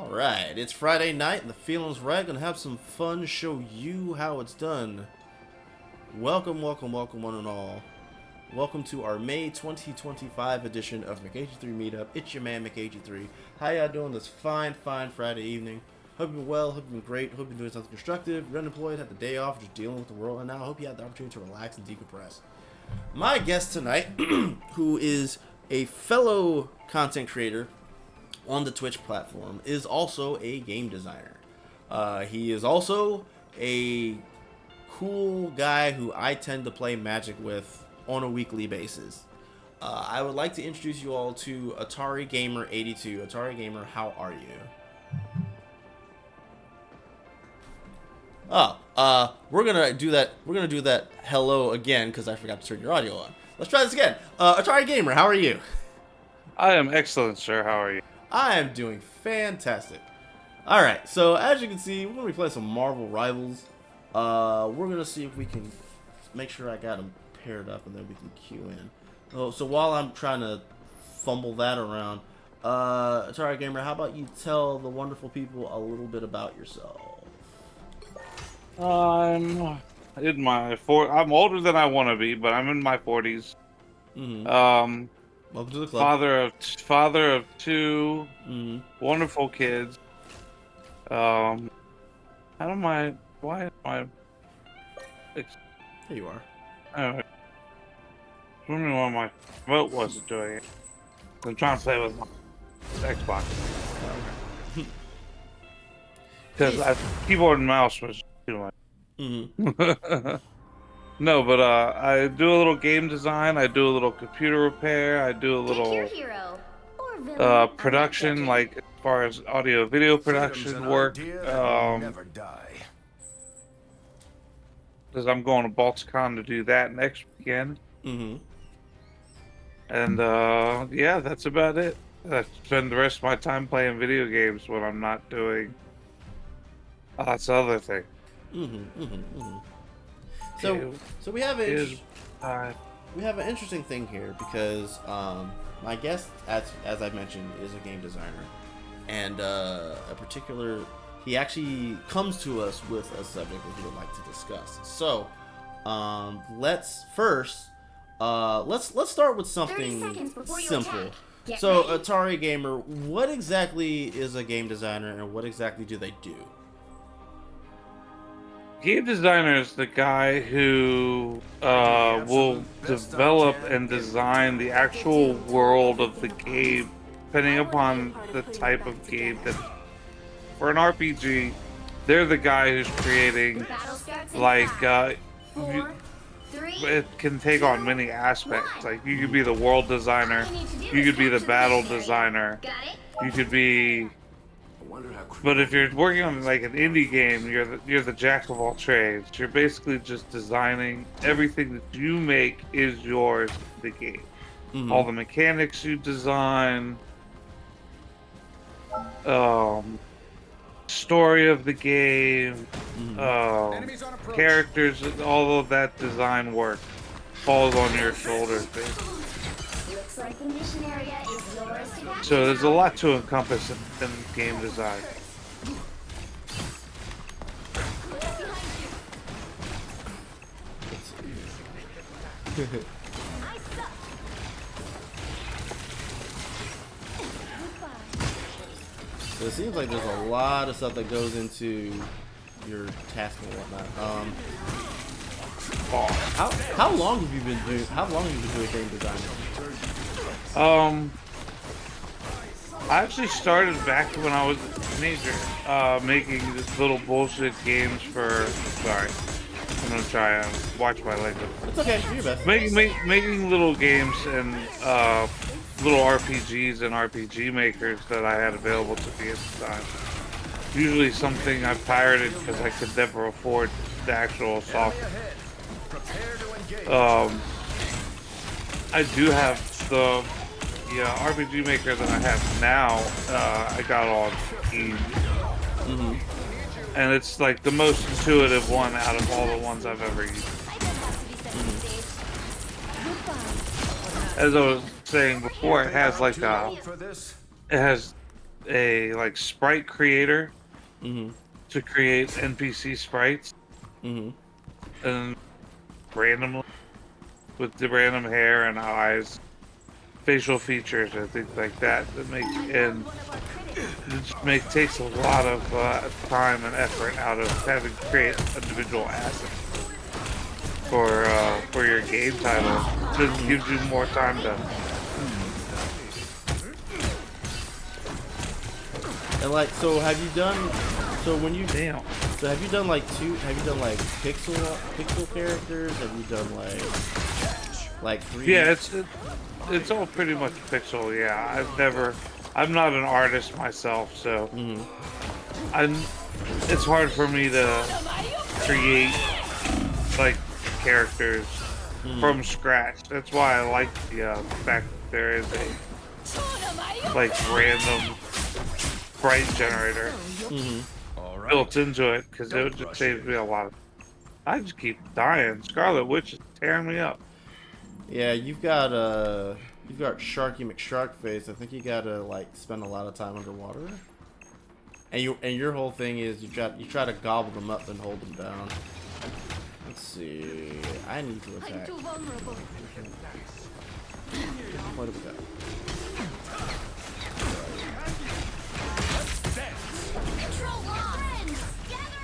Alright, it's Friday night and the feeling's right. Gonna have some fun, show you how it's done. Welcome, welcome, welcome one and all. Welcome to our May 2025 edition of McAgee3 Meetup. It's your man McAgee3. How y'all doing this fine Friday evening? Hope you've been well, hope you've been great, hope you're doing something constructive. You're unemployed, had the day off, just dealing with the world, and now I hope you had the opportunity to relax and decompress. My guest tonight, who is a fellow content creator on the Twitch platform, is also a game designer. He is also a cool guy who I tend to play Magic with on a weekly basis. I would like to introduce you all to AtariGamer82. AtariGamer, how are you? We're gonna do that. We're gonna do that hello again because I forgot to turn your audio on. Let's try this again. AtariGamer, how are you? I am excellent, sir. How are you? I am doing fantastic. Alright, so as you can see, we're going to be playing some Marvel Rivals. We're going to see if we can make sure I got them paired up and then we can queue in. So while I'm trying to fumble that around, Atari Gamer, how about you tell the wonderful people a little bit about yourself? I'm in my I'm older than I want to be, but I'm in my 40s. Mm-hmm. Welcome to the club. Father of two wonderful kids. Why am I? There you are. I wondering why my remote wasn't doing it. I'm trying to play with my Xbox because keyboard and mouse was too much. Mm-hmm. No, but I do a little game design, I do a little computer repair, I do a little production, like as far as audio video production work. Because I'm going to Balticon to do that next weekend. Mm-hmm. And yeah, that's about it. I spend the rest of my time playing video games when I'm not doing that's the other thing. Mm-hmm. Mm-hmm. Mm-hmm. So we have an interesting thing here because my guest, as I mentioned, is a game designer, and he actually comes to us with a subject that he would like to discuss. So let's start with something simple. So Atari Gamer, what exactly is a game designer, and what exactly do they do? Game designer is the guy who will develop and design the actual world of the game, depending upon the type of game. That for an RPG, they're the guy who's creating, like, it can take on many aspects. Like, you could be the world designer, you could be the battle designer, you could be. But if you're working on like an indie game, you're the jack of all trades. You're basically just designing everything that you make is yours in the game. Mm-hmm. All the mechanics you design, story of the game, characters, all of that design work falls on your shoulders, basically. Like the mission area is yours to so there's a lot to encompass in game design. So it seems like there's a lot of stuff that goes into your task and whatnot. How long have you been doing? How long have you been doing game design? I actually started back when I was a teenager, making just little bullshit games for. Sorry, I'm gonna try and watch my language. It's okay, do your best. Making little games and little RPGs and RPG makers that I had available to me at the time. Usually something I pirated because I could never afford the actual software. I do have the RPG maker that I have now. I got on Steam, and it's like the most intuitive one out of all the ones I've ever used. As I was saying before, it has like it has a like sprite creator Mm-hmm. to create NPC sprites Mm-hmm. and randomly with the random hair and eyes, facial features, and things like that. That makes and it just takes a lot of time and effort out of having to create individual assets for your game title. This gives you more time to. And like, so have you done? So when you Damn. So have you done like have you done like pixel characters? Have you done like 3D? Yeah, it's all pretty much pixel. Yeah, I'm not an artist myself, so it's hard for me to create like characters from scratch. That's why I like the fact that there is a like random sprite generator built into it, because it would just save me a lot of. I just keep dying. Scarlet Witch is tearing me up. Yeah, you've got Sharky McSharkface. I think you gotta like spend a lot of time underwater. And your whole thing is you try to gobble them up and hold them down. Let's see. I need to attack. I'm too vulnerable. What do we got?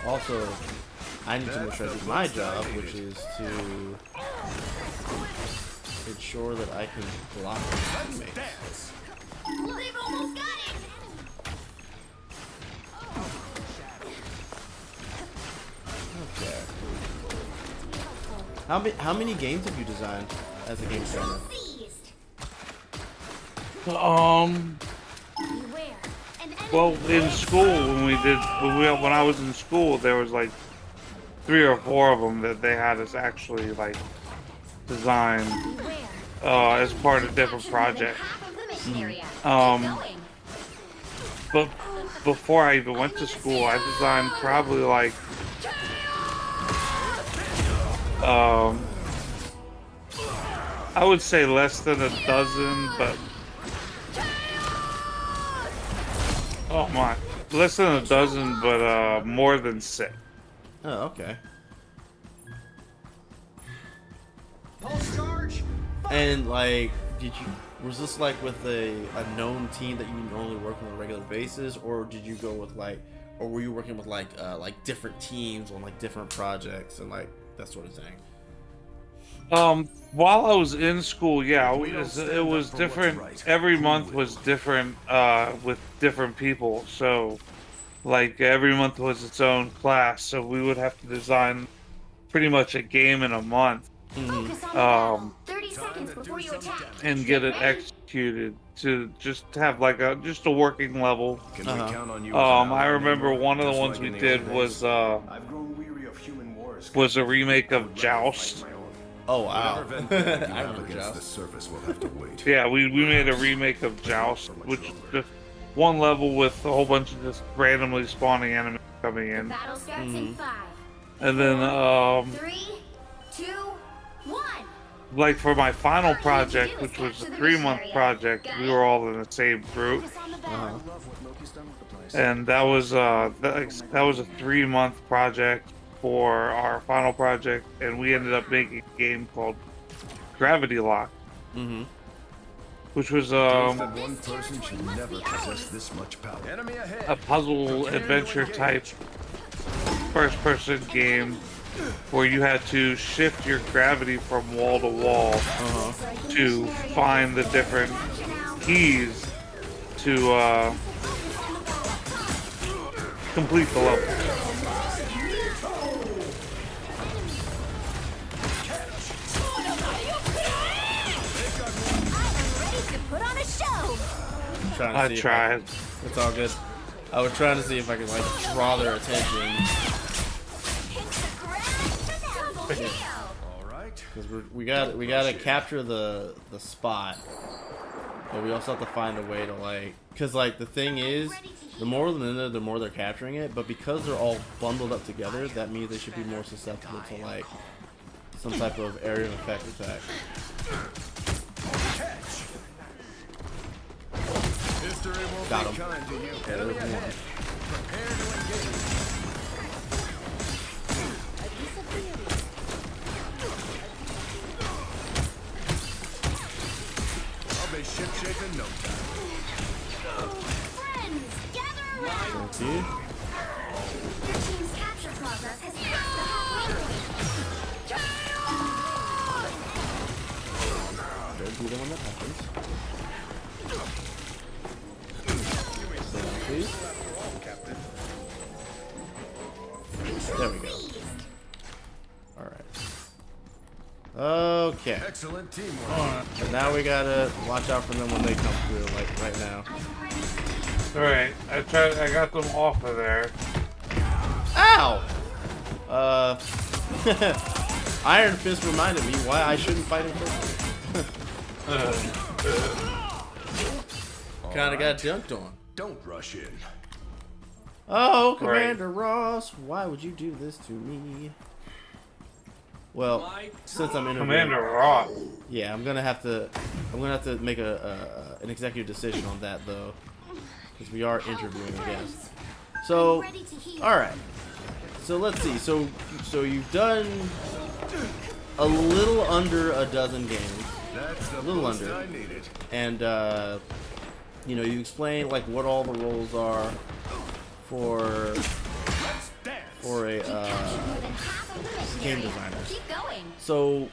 Also, I need to make sure I do my job, which is to ensure that I can block my teammates. They've almost got it. Okay. How many games have you designed as a game designer? Well, in school when I was in school, there was like 3 or 4 of them that they had us actually like design as part of different projects. But before I even went to school, I designed probably like I would say less than a dozen, but oh my, less than a dozen, but more than 6. Oh, okay. And like, was this like with a known team that you normally work on a regular basis, or did you go with like, or were you working with like different teams on like different projects and like that sort of thing? While I was in school, yeah, it was different. Every month was different with different people. So, like every month was its own class. So we would have to design pretty much a game in a month, 30 seconds before you attack. and get it executed to just have like a working level. Can we count on you? I remember one of the ones we did was a remake of Joust. Oh wow! I remember against the surface, we'll have to wait. Yeah, we made a remake of Joust, which is just one level with a whole bunch of just randomly spawning enemies coming in. Battle starts in 5. And then 3, 2, 1. like for my final project, which was a 3-month project, we were all in the same group. And that was a 3-month project for our final project, and we ended up making a game called Gravity Lock, which was one person should never possess this much power. a puzzle adventure type first-person game where you had to shift your gravity from wall to wall to find the different keys to complete the level. I tried. It's all good. I was trying to see if I could like draw their attention. Because we gotta capture the spot, but we also have to find a way to like, because like the thing is, the more they're in there, the more they're capturing it. But because they're all bundled up together, that means they should be more susceptible to like some type of area of effect attack. History will Got be him. kind to you. There's Enemy one. ahead. Prepare to engage. I'll be ship-shape in no time. Friends, gather around. Thank you. Your team's capture progress has passed the halfway point. There'd be the one that happens. Thank you. There we go. Alright. Okay. Excellent teamwork. So now we gotta watch out for them when they come through, like right now. Alright, I got them off of there. Ow! Iron Fist reminded me why I shouldn't fight him first. Kinda got dunked on. Don't rush in. Oh, Commander Ross, why would you do this to me? Well, since I'm interviewing, Commander Ross. yeah, I'm gonna have to make an executive decision on that though, because we are interviewing, I guess. So, all right. So let's see. So you've done a little under a dozen games, That's the a little boost under, I needed. and you know, you explain like what all the roles are for a game designer. Keep going.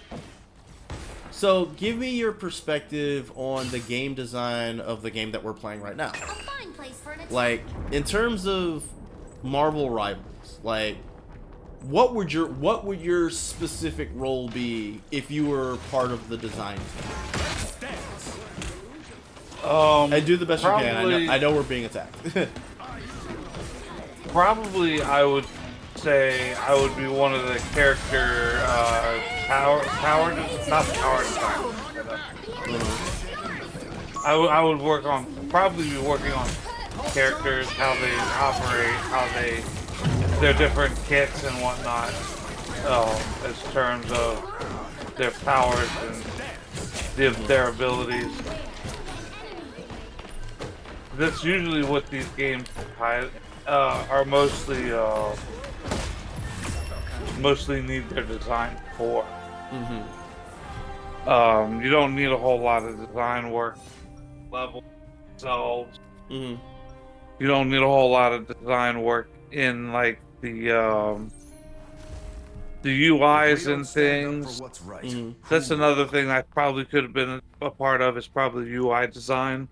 So give me your perspective on the game design of the game that we're playing right now. A fine place for an attack. Like in terms of Marvel Rivals, like what would your specific role be if you were part of the design team? And do the best you can. I know we're being attacked. Probably, I would say I would be one of the character not power design. I would probably be working on characters, how they operate, their different kits and whatnot, in terms of their powers and their abilities. That's usually what these games are mostly need their design for. You don't need a whole lot of design work. Level themselves. You don't need a whole lot of design work in like the UIs and things. What's right. That's another thing I probably could have been a part of, is probably UI design.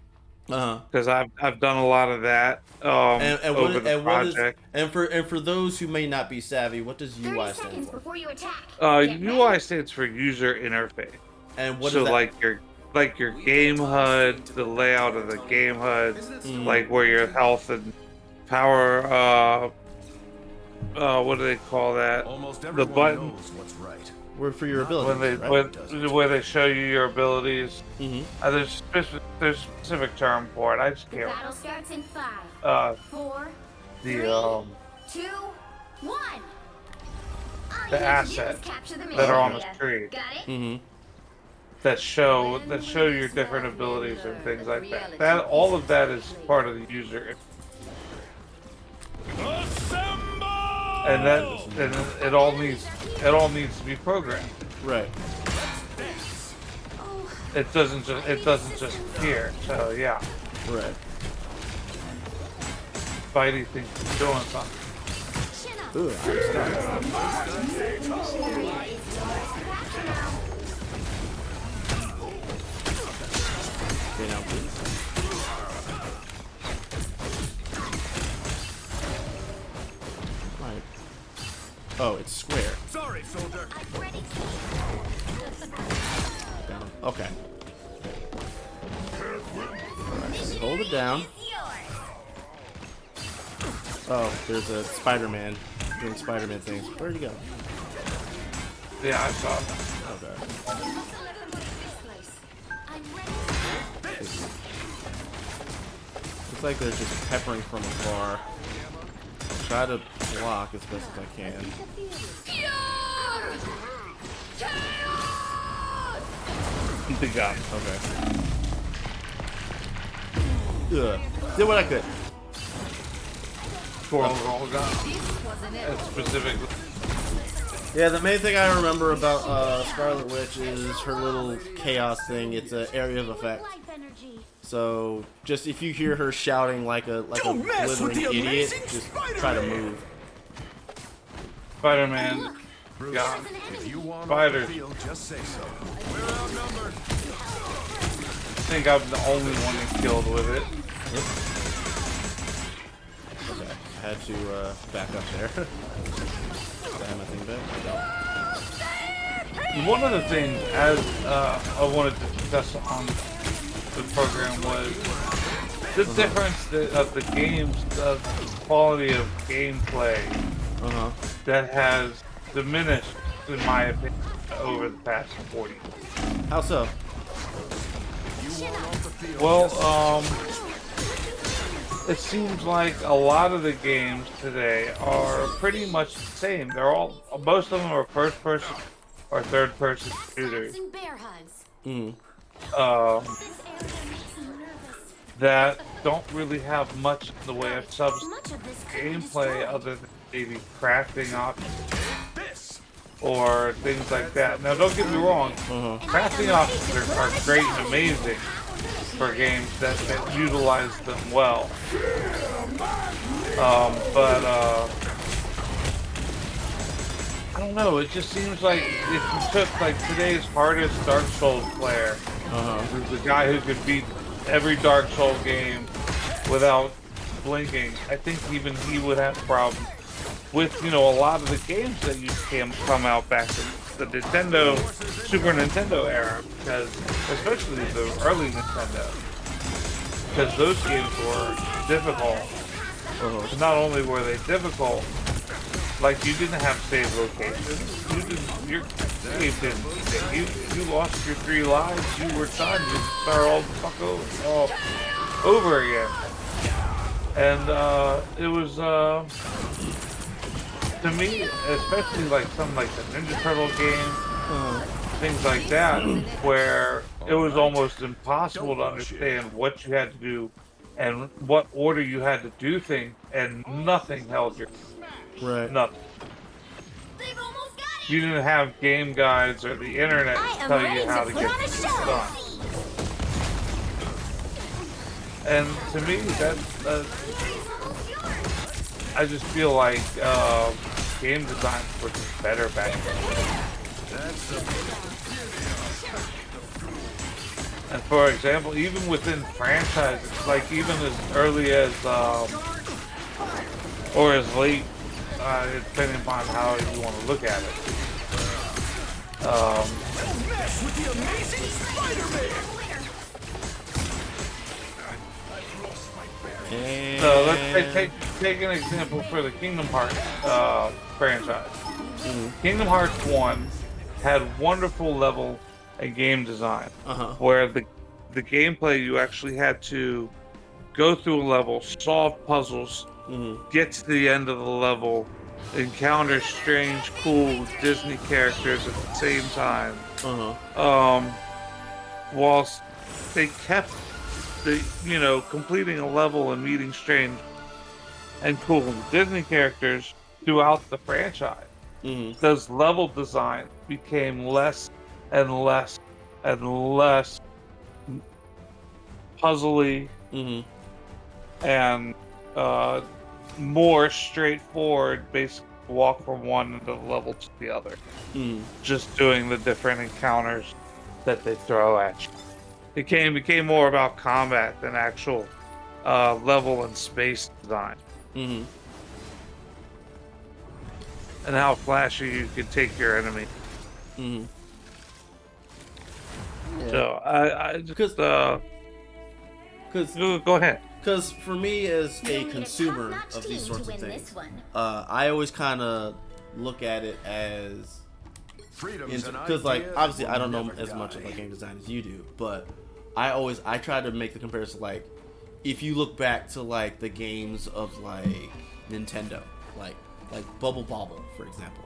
Because I've done a lot of that over the project. And for those who may not be savvy, what does UI stand for? Before you attack. UI stands for user interface. And what so is that? like your game HUD, the layout of the game HUD, like where your health and power what do they call that? Almost the everyone button knows what's right. Word for your abilities, where they show you your abilities. There's a specific term for it. I just can't. Battle starts in 5, 4, the 2, 1. the assets that are on the screen Got it? that show your different abilities and things like that. That all of that is part of the user. And it all needs to be programmed. Right. It doesn't just appear. So yeah. Right. Spidey thinks he's doing something. Ooh, I'm stuck. Okay, now please. Right. Oh, it's square. Sorry, soldier. Down. Okay. Alright, hold it down. Oh, there's a Spider-Man doing Spider-Man things. Where'd he go? Yeah, I saw that. Okay. Looks like they're just peppering from afar. Try to block as best as I can. They got him. Okay. Did what I could. Score overall got specifically. Yeah, the main thing I remember about Scarlet Witch is her little chaos thing. It's an area of effect. So just if you hear her shouting like a blithering idiot, just try to move. Spider-Man got spiders. Just say so. I think I'm the only one that killed with it. Okay, I had to back up there. Do I have my thing back? I don't. One of the things as I wanted to discuss on the program was the difference of the games, the quality of gameplay that has diminished, in my opinion, over the past 40 years. How so? Well, it seems like a lot of the games today are pretty much the same. They're all, most of them are first-person or third-person shooters. That don't really have much in the way of gameplay other than maybe crafting options or things like that. Now, don't get me wrong, crafting options are great and amazing for games that utilize them well. But I don't know, it just seems like if you took like today's hardest Dark Souls player, the guy who could beat every Dark Souls game without blinking, I think even he would have problems with, you know, a lot of the games that used to come out back in the Nintendo, Super Nintendo era, because especially the early Nintendo, because those games were difficult. Not only were they difficult, like you didn't have save locations, your game didn't. You lost your 3 lives, you were done. You start all the fuck over again. And it was to me, especially like something like the Ninja Turtle game, things like that, where it was almost impossible to understand what you had to do and what order you had to do things, and nothing held your nothing. You didn't have game guides or the internet to tell you how to get things done. And to me, I just feel like game design was just better back then. And for example, even within franchises, like even as early as or as late, depending upon how you want to look at it. So let's take an example for the Kingdom Hearts franchise. Kingdom Hearts 1 had wonderful level and game design, where the gameplay, you actually had to go through a level, solve puzzles, get to the end of the level, encounter strange, cool Disney characters at the same time. Whilst they kept completing a level and meeting strange and cool Disney characters throughout the franchise. Those level design became less and less and less puzzly and more straightforward, basically walk from one end of the level to the other. Just doing the different encounters that they throw at you. It became more about combat than actual level and space design. And how flashy you can take your enemy. So I just go ahead. Because for me as a consumer of these sorts of things, I always kind of look at it as, because like obviously I don't know as much about game design as you do, but I try to make the comparison, like if you look back to like the games of like Nintendo, like Bubble Bobble, for example.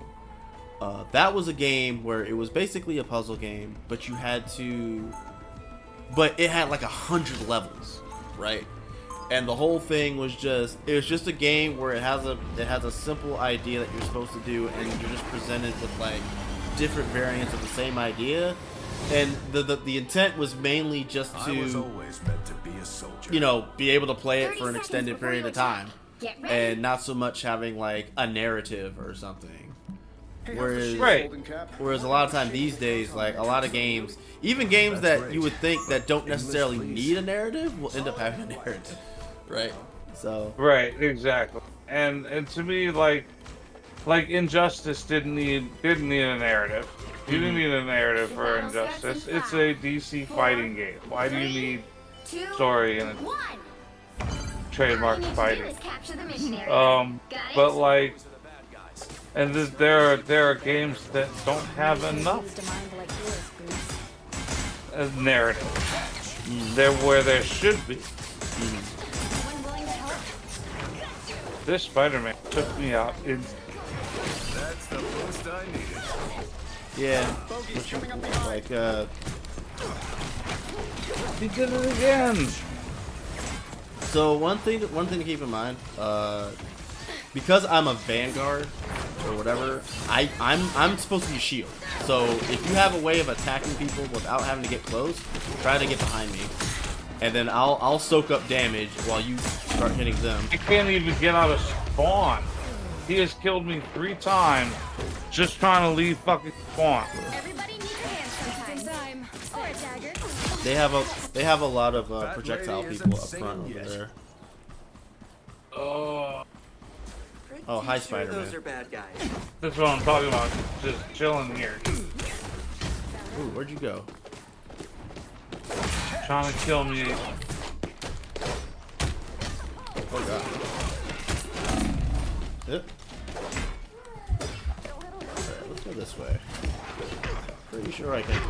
That was a game where it was basically a puzzle game, but it had like 100 levels, right? and the whole thing was just, it was just a game where it has a simple idea that you're supposed to do, and you're just presented with like different variants of the same idea, and the intent was mainly just I was to, always meant to be a soldier. you know, be able to play it for an 30 extended seconds before period you of time, attack. Get ready. and not so much having like a narrative or something. Whereas, Right. whereas a lot of time these days, like a lot of games, even games that you would think that don't necessarily need a narrative, will end up having a narrative, right? So Right, exactly. And to me, like Injustice didn't need a narrative. You didn't need a narrative for Injustice. It's a DC fighting game. Why do you need 2, story in a 1. trademark All you need to do fighting? is capture the mission area. Got it? But like, and there are games that don't have enough narrative. They're where there should be. Anyone willing to help? This Spider-Man took me out in. That's the boost I needed. yeah, like He did it again. so one thing to keep in mind, because I'm a Vanguard or whatever, I'm supposed to be shield. So if you have a way of attacking people without having to get close, try to get behind me, and then I'll soak up damage while you start hitting them. I can't even get out of spawn. He has killed me 3 times just trying to leave fucking spawn. Everybody needs a hand sometimes. Or a dagger. They have a lot of projectile lady people isn't up front sane over yet. there. Oh, Oh, hi, Pretty sure Spider-Man. Those are bad guys. that's what I'm talking about. Just chilling here, Ooh, where'd you go? trying to kill me. Oh god. Yep. Alright, let's go this way. Pretty sure I can.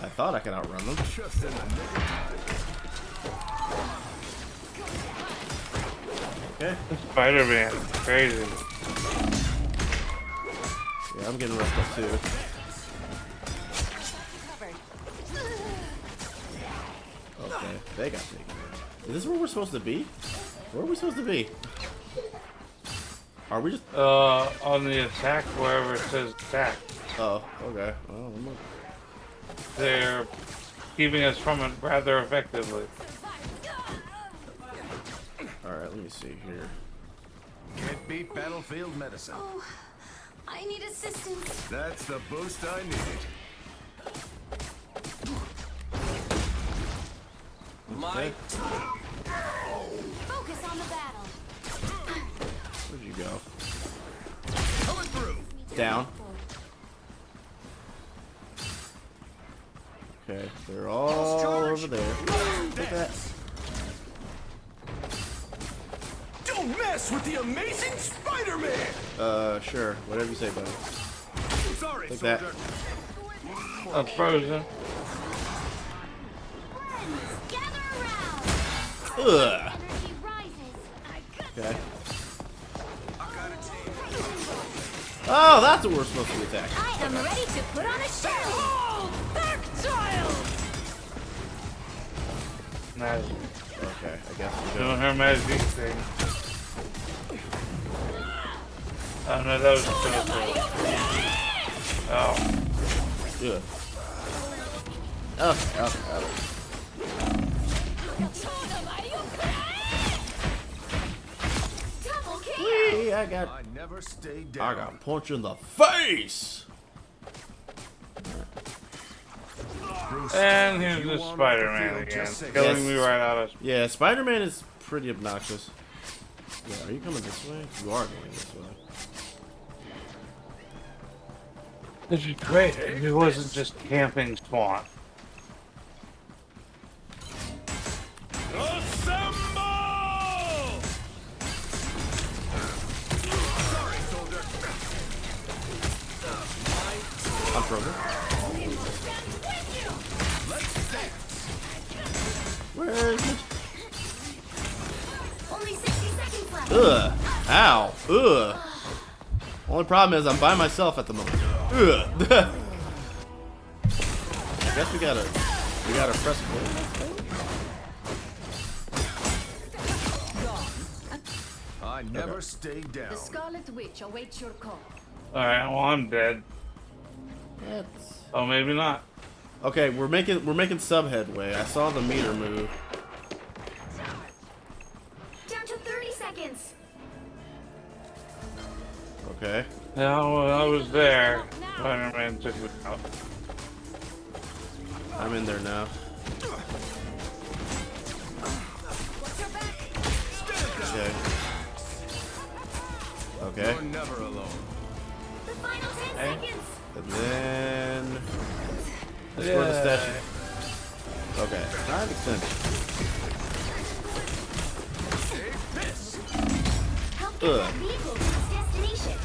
I thought I could outrun them. Just in the nick of Okay. Spider-Man, crazy. Yeah, I'm getting roughed up too. Okay, they got taken. Is this where we're supposed to be? Where are we supposed to be? Are we just? On the attack, wherever it says attack, Oh, okay. Well, they're keeping us from it rather effectively. Alright, let me see here. Can't beat battlefield medicine. Oh, I need assistance. That's the boost I needed. Okay. Focus on the battle. Where'd you go? Coming through. Down. Okay, they're all over there. Take that. Don't mess with the amazing Spider-Man. Sure. Whatever you say, buddy. Sorry, Take that. soldier. I'm frozen. Gather around. Ugh. Energy rises. Okay. Oh, that's what we're supposed to attack. I am ready to put on a show. Hold back, child. Magic. Okay, I guess we're Doing going. her magic thing. Oh no, that was a critical. Oh. Good. Okay. Double kill. Whee, I got never stay down. I got punched in the face. Bruce, And if here's you the want Spider-Man off the field, again, just say killing yes. me right out of. Yeah, Spider-Man is pretty obnoxious. Yeah, are you coming this way? You are going this way. This is great. It wasn't just camping spawn. I'm frozen. Where is it? Only 60 seconds left. Ugh. Ow. Ugh. Only problem is I'm by myself at the moment. Ugh. I guess we gotta press play. I never stay down. The Scarlet Witch awaits your call. Alright, well I'm dead. That's... Oh, maybe not. Okay, we're making some headway. I saw the meter move. Down to 30 seconds. Okay. Yeah, well, I was there. Spider-Man took me out. I'm in there now. Okay. Okay. You're never alone. The final 10 Hey. seconds. And then that's where the statue. Okay. Time extension. Help get that vehicle to its destination.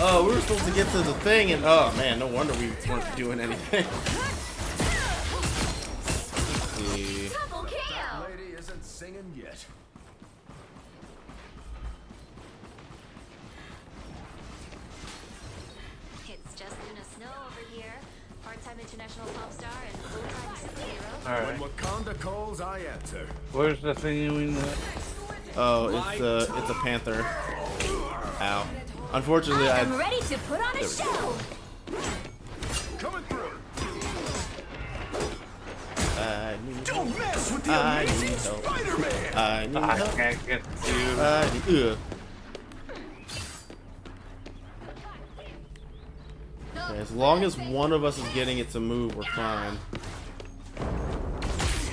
Oh, we were supposed to get to the thing, and oh man, no wonder we weren't doing anything. Let's see. Double KO. Lady isn't singing yet. It's just Luna Snow over here. Part-time international pop star and full-time superhero. Alright. When Wakanda calls, I answer. Where's the thing you mean that? Oh, it's a panther. Ow. Unfortunately, I'm I ready to put on a show. Coming through. need Don't mess with the I amazing need help. Spider-Man. I need I help. can't get you. I need, Okay, as long as one of us is getting it to move, we're fine.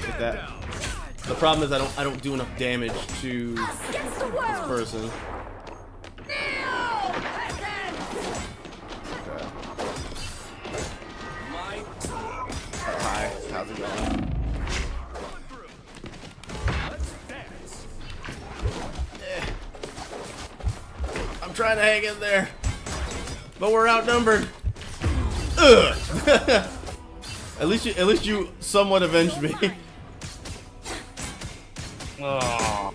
Get that. The problem is I don't do enough damage to Us against the this world. person. Hi, how's it going? I'm trying to hang in there, but we're outnumbered. Ugh. At least you somewhat avenged me. Oh.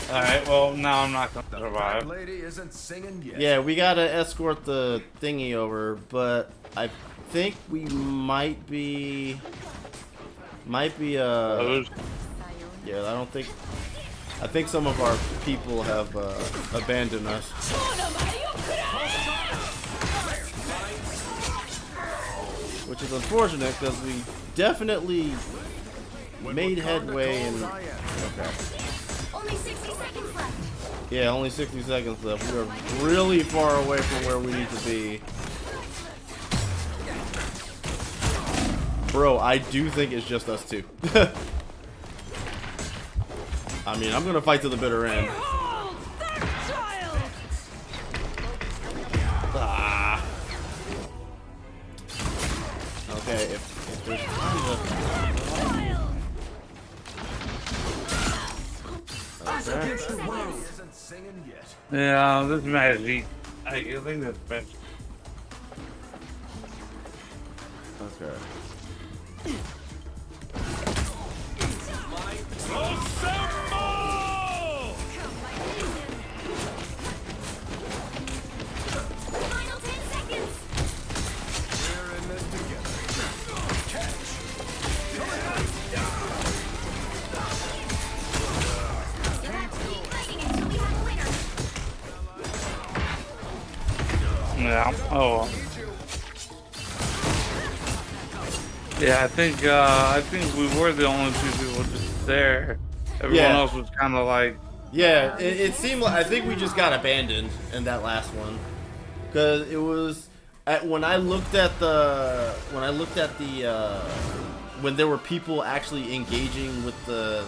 Alright, well, now I'm not gonna That survive. lady isn't singing yet. Yeah, we gotta escort the thingy over, but I think we might be Those- yeah, I think some of our people have abandoned us. Which is unfortunate because we definitely made headway and okay. Only 60 seconds left. Yeah, only 60 seconds left. We are really far away from where we need to be. Bro, I do think it's just us two. I mean, I'm gonna fight to the bitter end. Ah. Okay, if there's time to... Okay. The world isn't singing yet. Yeah, this magic. I think that's best. Okay. Final 10 seconds. We're in this together. You'll have to keep fighting until we have a winner. Yeah. Oh. Yeah, I think we were the only two people just there. Everyone Yeah. else was kind of like, Yeah, it seemed like I think we just got abandoned in that last one, because it was when I looked at the when there were people actually engaging with the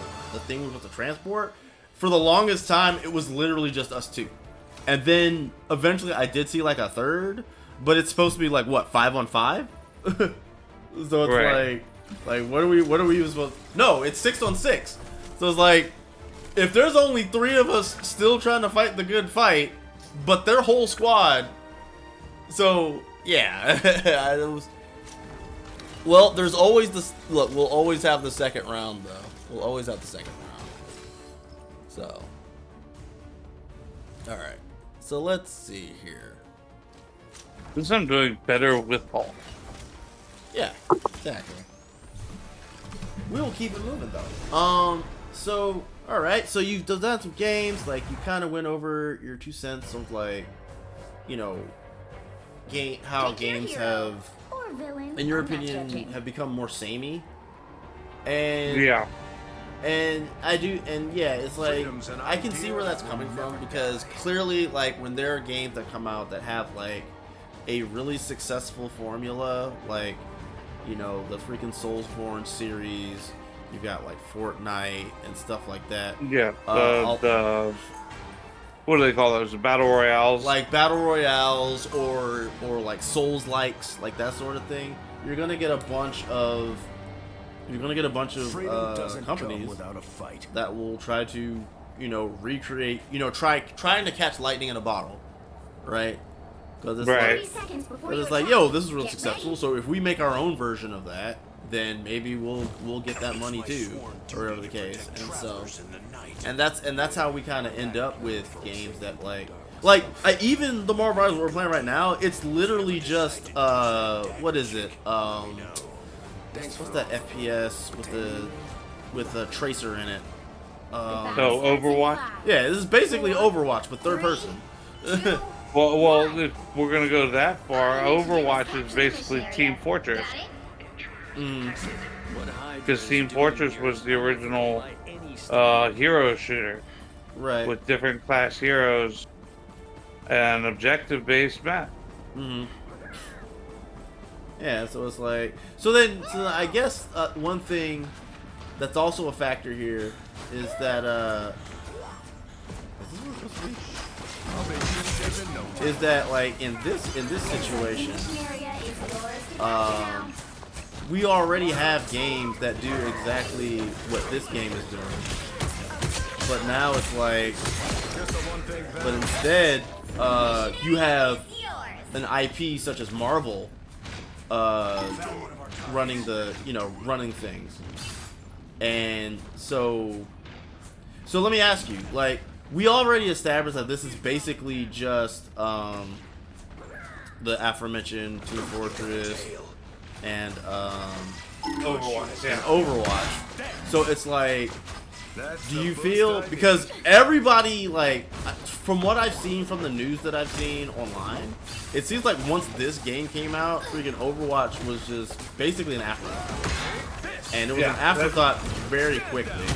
thing with the transport. For the longest time, it was literally just us two, and then eventually I did see like a third, but it's supposed to be like what 5-on-5. So it's Right. like what are we even supposed? No, it's 6-on-6. So it's like, if there's only 3 of us still trying to fight the good fight, but their whole squad, so yeah, it was. Well, there's always this. Look, we'll always have the second round, though. We'll always have the second round. So, all right. So let's see here. since I'm doing better with Hulk. Yeah, exactly. We will keep it moving though. So All right, so you've done some games. Like you kind of went over your 2 cents of like, you know, how games have, in your opinion, have become more samey. And Yeah. and yeah, it's like I can see where that's coming from, because clearly, like, when there are games that come out that have like a really successful formula, like, you know, the freaking Soulsborne series, you've got like Fortnite and stuff like that. Yeah. The what do they call those? Battle royales. Like battle royales or like Souls likes, like that sort of thing. You're gonna get a bunch of companies without a fight. that will try to, you know, recreate, you know, trying to catch lightning in a bottle, right? Because it's like, yo, this is real successful, so if we make our own version of that, then maybe we'll get that money too, or whatever the case. And so, and that's how we kind of end up with games that like even the Marvel Rivals we're playing right now, it's literally just what is it? What's that FPS with the Tracer in it? So Overwatch. Yeah, this is basically Overwatch, but third person. Well, if we're gonna go that far, Overwatch is basically Team Fortress. Because Team Fortress was the original hero shooter, Right. with different class heroes and objective-based map. Yeah, so it's like, so I guess one thing that's also a factor here is that is that like in this situation, we already have games that do exactly what this game is doing, but now it's like, but instead you have an IP such as Marvel running running things. And so let me ask you, like, we already established that this is basically just the aforementioned Team Fortress and Overwatch. Yeah. Overwatch. So it's like, do you feel, because everybody, like, from what I've seen from the news that I've seen online, it seems like once this game came out, freaking Overwatch was just basically an afterthought. And it was an afterthought very quickly.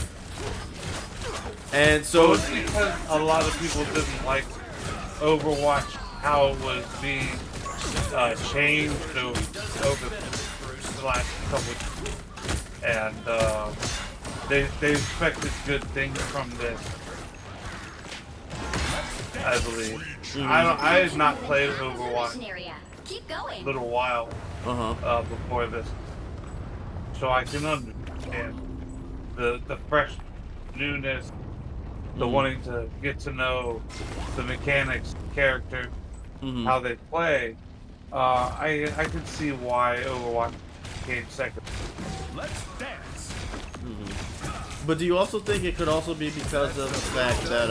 And so it's because a lot of people didn't like Overwatch, how it was being changed over the last couple of years. And they expected good things from this, I believe. I had not played Overwatch a little while before this, so I can understand the fresh newness, the wanting to get to know the mechanics, characters, how they play. I can see why Overwatch came second. Let's dance. But do you also think it could also be because of the fact that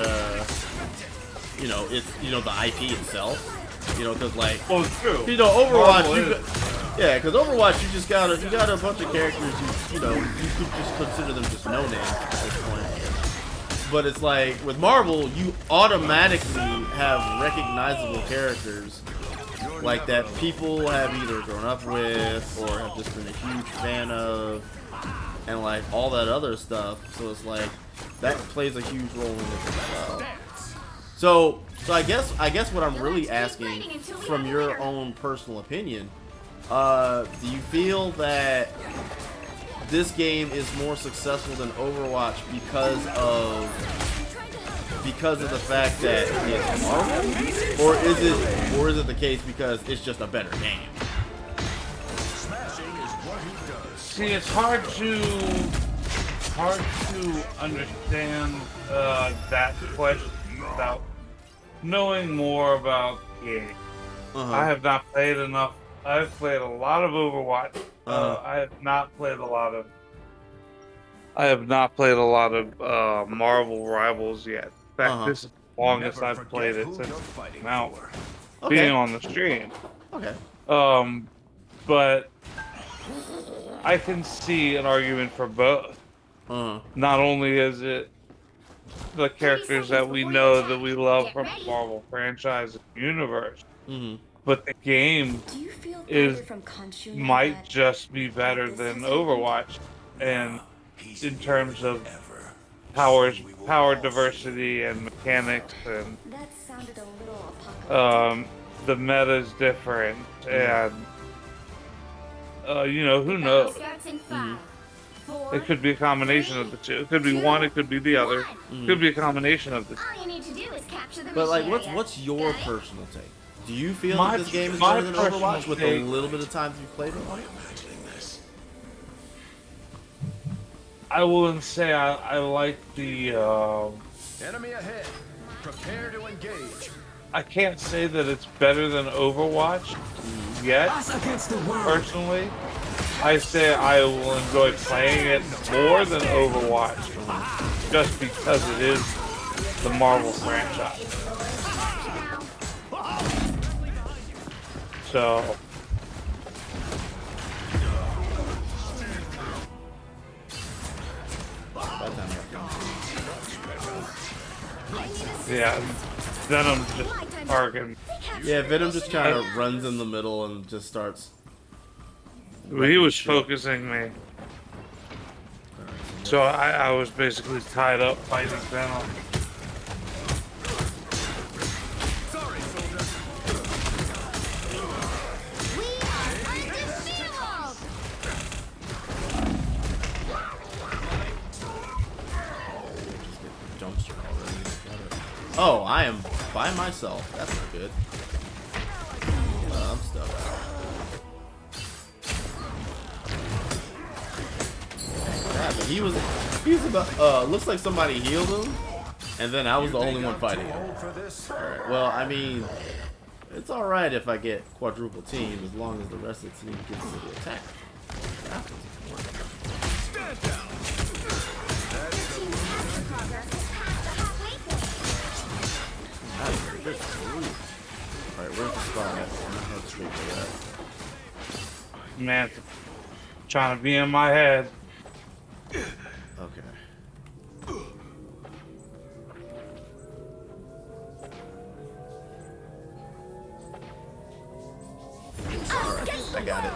you know, it's, you know, the IP itself, you know, because like, well, it's true. You know, Overwatch, yeah, because Overwatch, you got a bunch of characters you know, you could just consider them just no names at this point. But it's like with Marvel, you automatically have recognizable characters like that people have either grown up with or have just been a huge fan of, and like all that other stuff. So it's like that plays a huge role in it as well. So I guess what I'm really asking, from your own personal opinion, do you feel that this game is more successful than Overwatch because of the fact that it's Marvel, or is it the case because it's just a better game? See, it's hard to understand that question without knowing more about the game. I have not played enough. I've played a lot of Overwatch. I have not played a lot of Marvel Rivals yet. In fact, this is the longest I've played it since it came out, being on the stream. Okay. But I can see an argument for both. Not only is it the characters that we know that we love from the Marvel franchise universe. Mm-hmm. But the game Do you feel is farther from Khonshu now might that just be better this than has happened? Overwatch, and He's in here terms of forever. power diversity and mechanics, and That sounded a little apocalyptic. the meta is different, and you know, who knows? Starts in 5, 4, It could be a combination of the two. It could be one. It could be the other. It could be a combination of the two. All you need to do is capture the But like, mission area. what's your Got it? personal take? Do you feel My- that this game is my better than personal Overwatch with the take- little bit of time that you've played it? Imagining this. I wouldn't say I like the. Enemy ahead. Prepare to engage. I can't say that it's better than Overwatch yet. Personally, I say I will enjoy playing it more than Overwatch, just because it is the Marvel franchise. So. Yeah, Venom just bargain. Yeah, Venom just kind of runs in the middle and just starts. He was focusing me, so I was basically tied up fighting Venom. Sorry, soldier. We are undefeatable! Jumpster already. Got it. Oh, I am by myself. That's not good. I'm stuck. Yeah, but he was about. Looks like somebody healed him, and then I was the only one fighting him. Old for this? All right. Well, I mean, it's all right if I get quadruple team as long as the rest of the team gets to the attack. That was important. Stand down. Alright, where's the spot at? I'm gonna head straight to that. Man, trying to be in my head. Okay. Alright, I got it.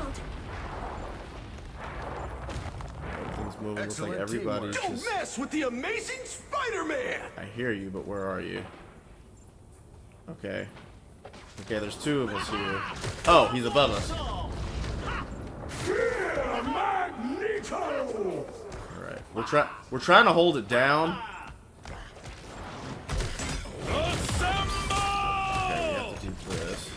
Everything's moving. Looks like everybody's Don't just. mess with the amazing Spider-Man. I hear you, but where are you? Okay. Okay, there's two of us here. Oh, he's above us. Alright. We're trying to hold it down. Okay, we have to do this.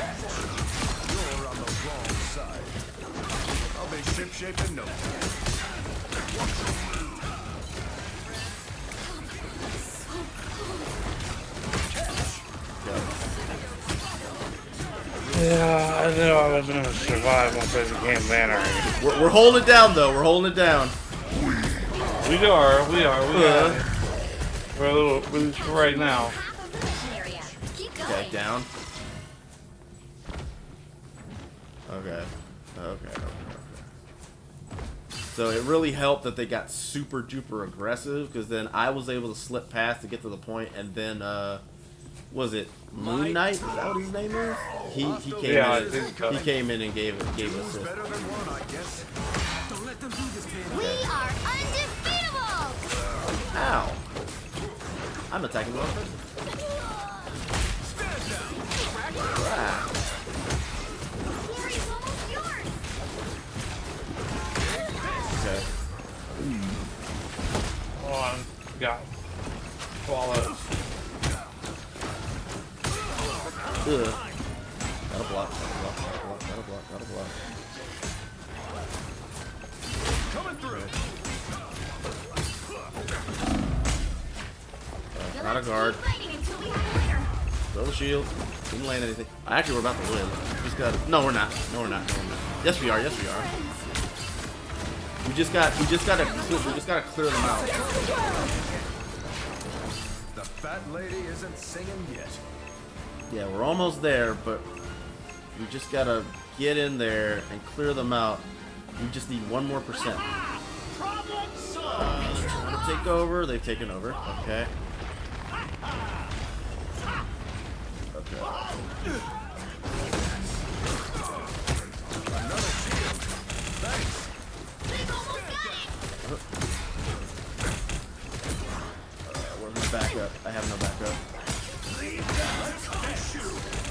You're on the wrong side. I'll be shipshape in no time. Yeah, I knew I wasn't gonna survive once I became Banner. We're holding it down, though. We're holding it down. We are. We're a little, for right now. Okay, down. Okay. Okay. So it really helped that they got super duper aggressive, because then I was able to slip past to get to the point, and then was it Moon Knight? Is that what his name is? He came Yeah, I in. think so. He came in and gave us this. Better than one, I guess. We are undefeatable! Ow! I'm attacking the wrong person. Wow. Glory's almost yours! Okay. Oh, I got swallowed. Ugh. Gotta block. Gotta block. Coming through. Not a guard. Throw the shield. Didn't land anything. Actually, we're about to win. Just got. No, we're not. No, we're not. Yes, we are. We just gotta clear them out. The fat lady isn't singing yet. Yeah, we're almost there, but we just gotta get in there and clear them out. We just need 1 more %. Trying to take over. They've taken over. Okay. Okay. Where's my backup? I have no backup.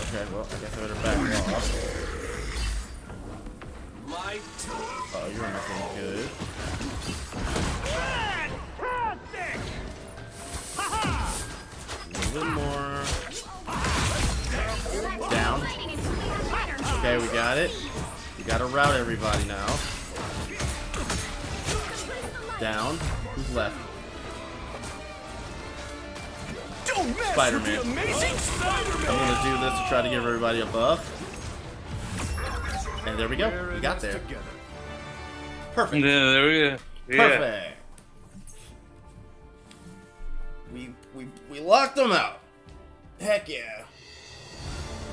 Okay, well, I guess I better back off. Oh, you're not looking good. A little bit more. Down. Okay, we got it. We gotta route everybody now. Down. Who's left? Spider-Man. I'm gonna do this to try to give everybody a buff. And there we go. We got there. Perfect. Yeah, there we go. Yeah. Perfect. We locked them out. Heck yeah.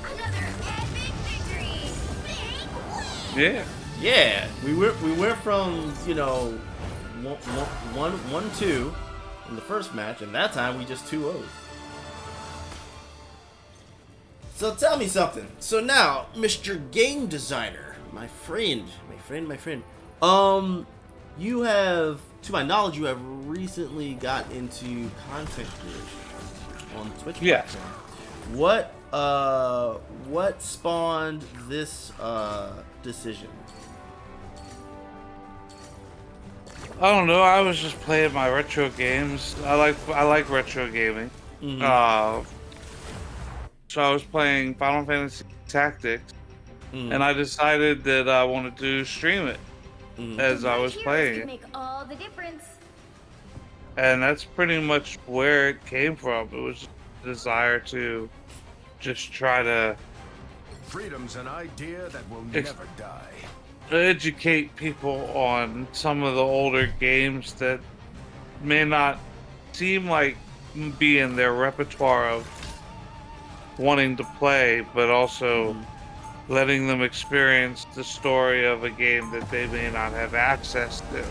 Another epic victory. Yeah. Yeah. We went from, you know, 1-2 in the first match, and that time we just 2-0'd. So tell me something. So now, Mr. Game Designer, my friend. You have, to my knowledge, you have recently got into content creation on Twitch. Yes. What spawned this decision? I don't know. I was just playing my retro games. I like retro gaming. Mm-hmm. So I was playing Final Fantasy Tactics, and I decided that I wanted to stream it as I was playing it. Make all the difference. And that's pretty much where it came from. It was a desire to just try to Freedom's an idea that will never die. educate people on some of the older games that may not seem like be in their repertoire of wanting to play, but also letting them experience the story of a game that they may not have access to.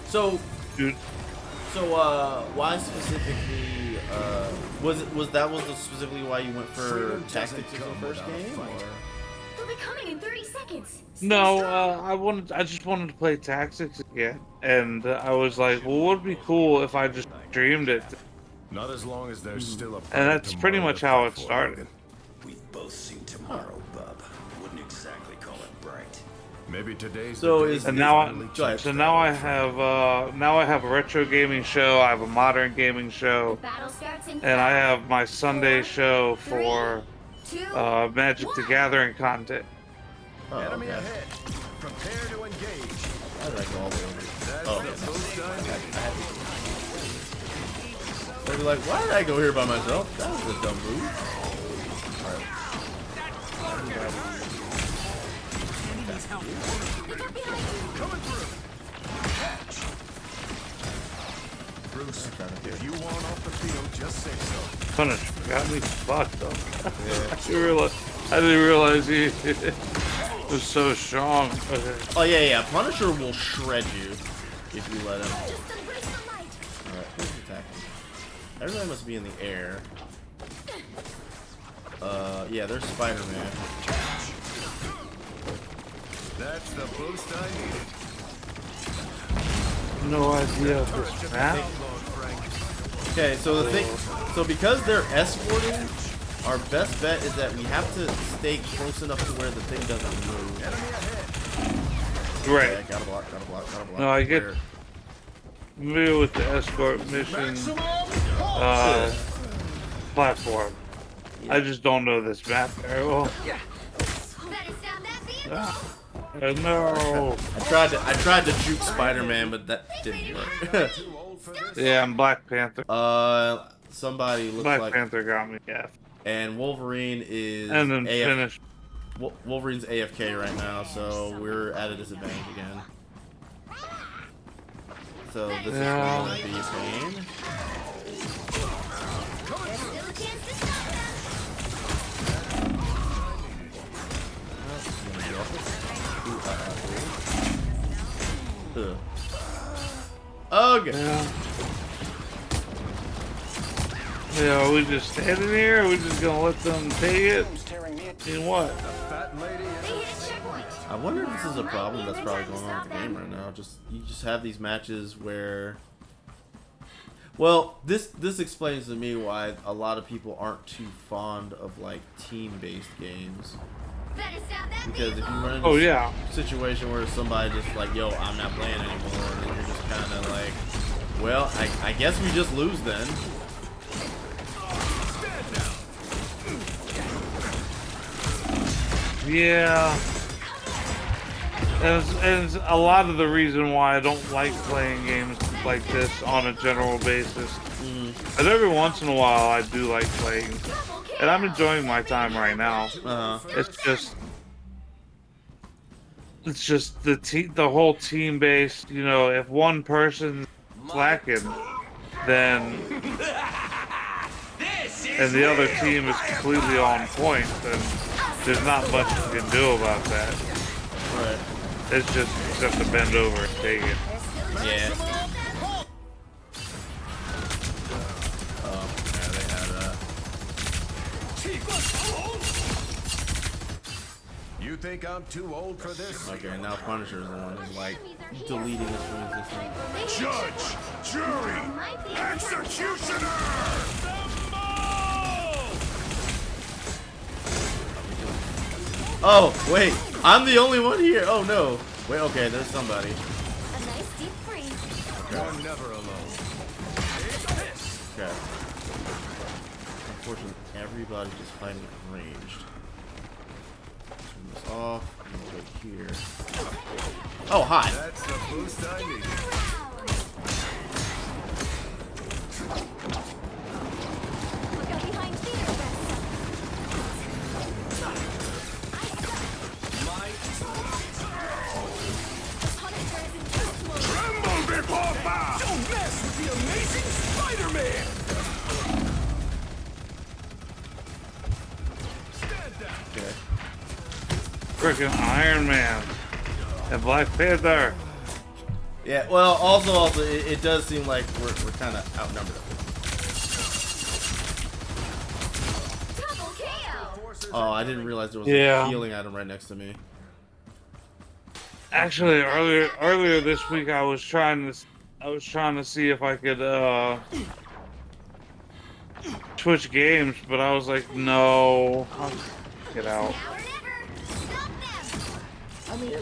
So, Dude, why specifically? Was specifically why you went for tactics as the first game? Or? They'll be coming in 30 seconds. no, I just wanted to play Tactics again, and I was like, well, what would be cool if I just streamed it? Not as long as there's still a And that's pretty much how it started. We've both seen tomorrow, bub. Wouldn't exactly call it bright. Maybe today's So the day is- we And now finally Go ahead. change So that. now I have a retro gaming show, I have a modern gaming show, Battle starts in and I have my Sunday show for 2, Magic the Gathering content. Oh, Enemy okay. ahead. Prepare to engage. Why did I go all the way over? That's Oh, the okay. boost I need. They'd be like, why did I go here by myself? That was a dumb move. Coming through. Catch. Bruce, if you want off the field, just say so. Punish got me fucked up. I didn't realize he was so strong. Okay. Oh yeah. Punisher will shred you if you let him. just embrace the light. Alright, who's attacking? Everybody must be in the air. Yeah, there's Spider-Man. That's the boost I needed. No idea of this map. Okay, so the thing, so because they're escorting, our best bet is that we have to stay close enough to where the thing doesn't move. Right. Okay, gotta block. No, I get Where- familiar with the escort mission platform. I just don't know this map very well. Better stop that vehicle. No. I tried to juke Spider-Man, but that didn't work. Yeah, I'm Black Panther. Somebody looks Black like, Panther got me. Yeah. and Wolverine is And then finish. Wolverine's AFK right now, so we're at a disadvantage again. So this is going to be a pain. There's still a chance to stop them. the office. Ugh. Ugh! Yeah, are we just standing here? Or are we just gonna let them take it? In what? I wonder if this is a problem that's probably going on with the game right now. You just have these matches where, well, this explains to me why a lot of people aren't too fond of like team-based games. Because if you run into a situation where somebody just like, yo, I'm not playing anymore, and then you're just kind of like, well, I guess we just lose then. Yeah. And a lot of the reason why I don't like playing games like this on a general basis. And every once in a while I do like playing. And I'm enjoying my time right now. It's just the whole team based, you know, if one person's slacking, then and the other team is completely on point, then there's not much you can do about that. Right. It's just you have to bend over and take it. Yeah. Oh, yeah, they had You think I'm too old for this? okay, now Punisher's the one who's like deleting us from existence. Judge, jury, executioner! Oh, wait, I'm the only one here. Oh no. Wait, okay, there's somebody. A nice deep freeze. You're never alone. Okay. Unfortunately, everybody's just fighting at ranged. Turn this off. I'm gonna go here. Oh, hi. That's the boost I need. Look out behind theater best. Tremble before bow! Don't mess with the amazing Spider-Man! Stand down. Okay. Freaking Iron Man and Black Panther. Yeah, well, also, it does seem like we're kind of outnumbered. Double KO. Oh, I didn't realize there was Yeah. a healing item right next to me. Actually, earlier this week, I was trying to see if I could switch games, but I was like, no, I'll get out. Now or never. Stop them. I mean,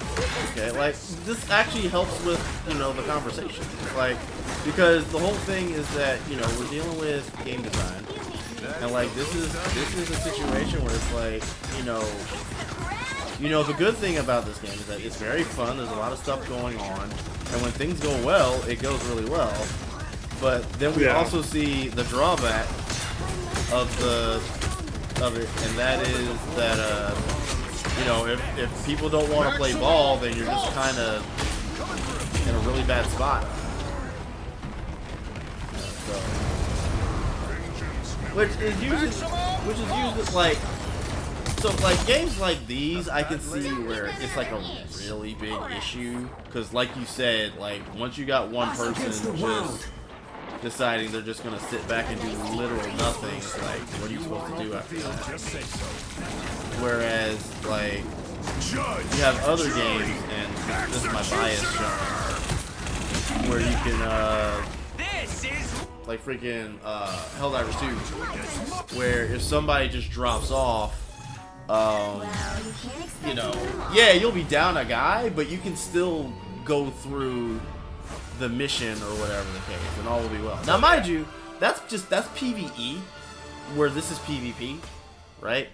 okay, like, this actually helps with, you know, the conversation. Like, because the whole thing is that, you know, we're dealing with game design. And, like, this is a situation where it's like, you know, the good thing about this game is that it's very fun. There's a lot of stuff going on. And when things go well, it goes really well. But then we also see the drawback of it, and that is that, you know, if people don't want to play ball, then you're just kind of in a really bad spot. So, which is usually like, so like games like these, I can see where it's like a really big issue, because like you said, like once you got one person just deciding they're just gonna sit back and do literal nothing, it's like, what are you supposed to do after that? Whereas like you have other games, and this is my bias showing, where you can like freaking Helldivers 2, where if somebody just drops off, you know, yeah, you'll be down a guy, but you can still go through the mission or whatever the case, and all will be well. Now, mind you, that's PvE, where this is PvP, right?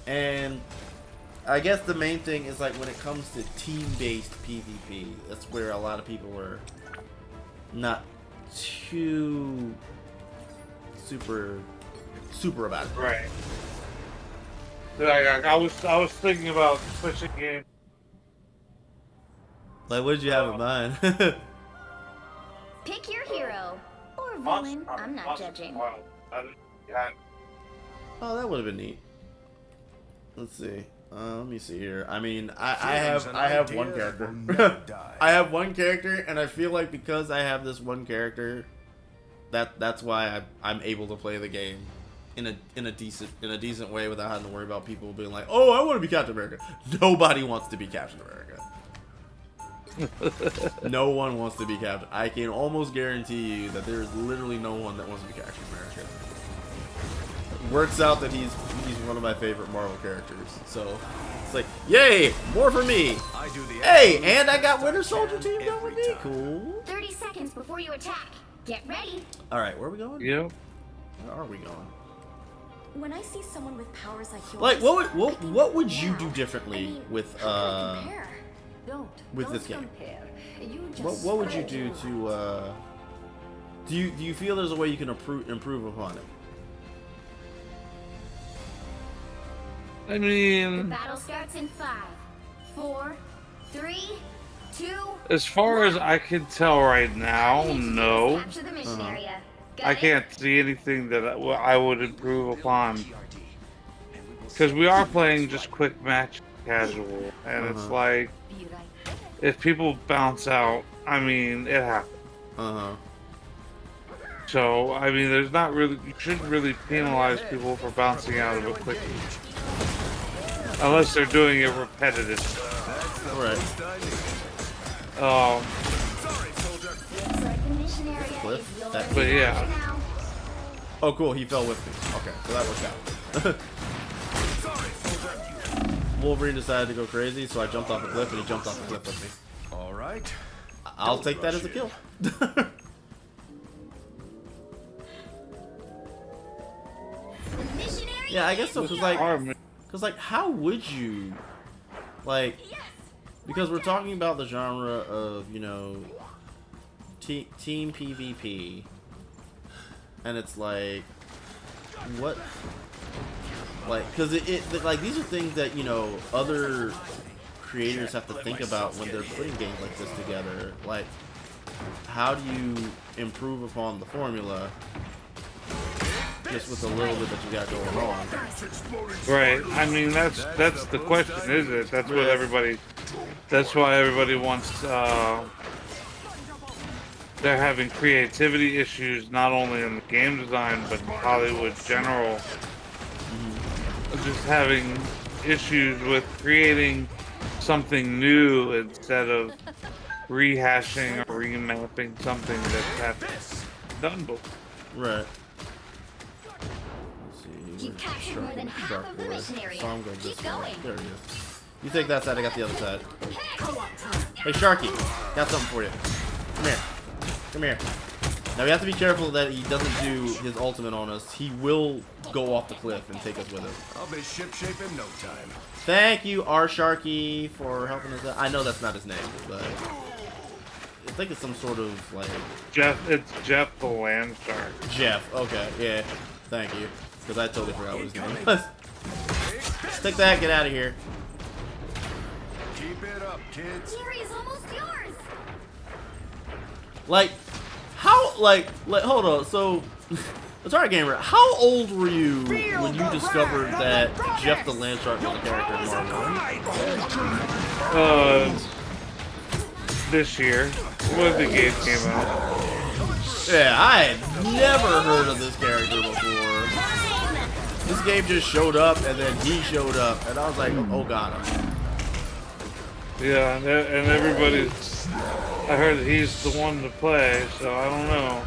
And I guess the main thing is like when it comes to team-based PvP, that's where a lot of people were not too super about it. Right. Like, I was thinking about switching games. Like, what did you have in mind? Pick your hero or villain. I'm not judging. Oh, that would have been neat. Let's see. Let me see here. I mean, I have one character. I have one character, and I feel like because I have this one character, that's why I'm able to play the game in a decent way without having to worry about people being like, oh, I want to be Captain America. Nobody wants to be Captain America. No one wants to be Captain. I can almost guarantee you that there is literally no one that wants to be Captain America. Works out that he's one of my favorite Marvel characters. So it's like, yay, more for me. Hey, and I got Winter Soldier teamed up with me. Cool. 30 seconds before you attack. Get ready. All right, where are we going? Yep. Where are we going? When I see someone with powers like yours, Like, what would you do differently with this game? What would you do to do you feel there's a way you can improve upon it? I mean, the battle starts in 5, 4, 3, 2. as far as I can tell right now, no. Capture the mission area. I can't see anything that I would improve upon. Because we are playing just quick match casual, and it's like, if people bounce out, I mean, it happens. So, I mean, there's not really, you shouldn't really penalize people for bouncing out of a quick match. Unless they're doing it repetitive. Right. But yeah. Oh, cool. He fell with me. Okay, so that worked out. Wolverine decided to go crazy, so I jumped off a cliff, and he jumped off the cliff with me. All right. I'll take that as a kill. Yeah, I guess so. Cause like, how would you, like, because we're talking about the genre of, you know, team PvP, and it's like, what, like, cause like, these are things that, you know, other creators have to think about when they're putting games like this together. Like, how do you improve upon the formula just with a little bit that you got going on? Right. I mean, that's the question, is it? That's what everybody. That's why everybody wants. They're having creativity issues not only in the game design but in Hollywood general. Just having issues with creating something new instead of rehashing or remapping something that's done before. Right. You've captured more than half of the mission area. So I'm going this Keep way. going. There he is. You take that side, I got the other side. Hey, Sharky, got something for you. Come here. Come here. Now we have to be careful that he doesn't do his ultimate on us. He will go off the cliff and take us with him. I'll be shipshape in no time. Thank you, R. Sharky, for helping us out. I know that's not his name, but I think it's some sort of like It's Jeff the Land Shark. Jeff. Okay, yeah. Thank you. Because I totally forgot what his name was. Take that, get out of here. Keep it up, kids. Jerry is almost yours. Like, how, like hold on. So, AtariGamer, how old were you when you discovered that Jeff the Land Shark was a character in Marvel? This year, when the game came out. Yeah, I had never heard of this character before. This game just showed up, and then he showed up, and I was like, oh god. Yeah, and everybody's. I heard that he's the one to play, so I don't know.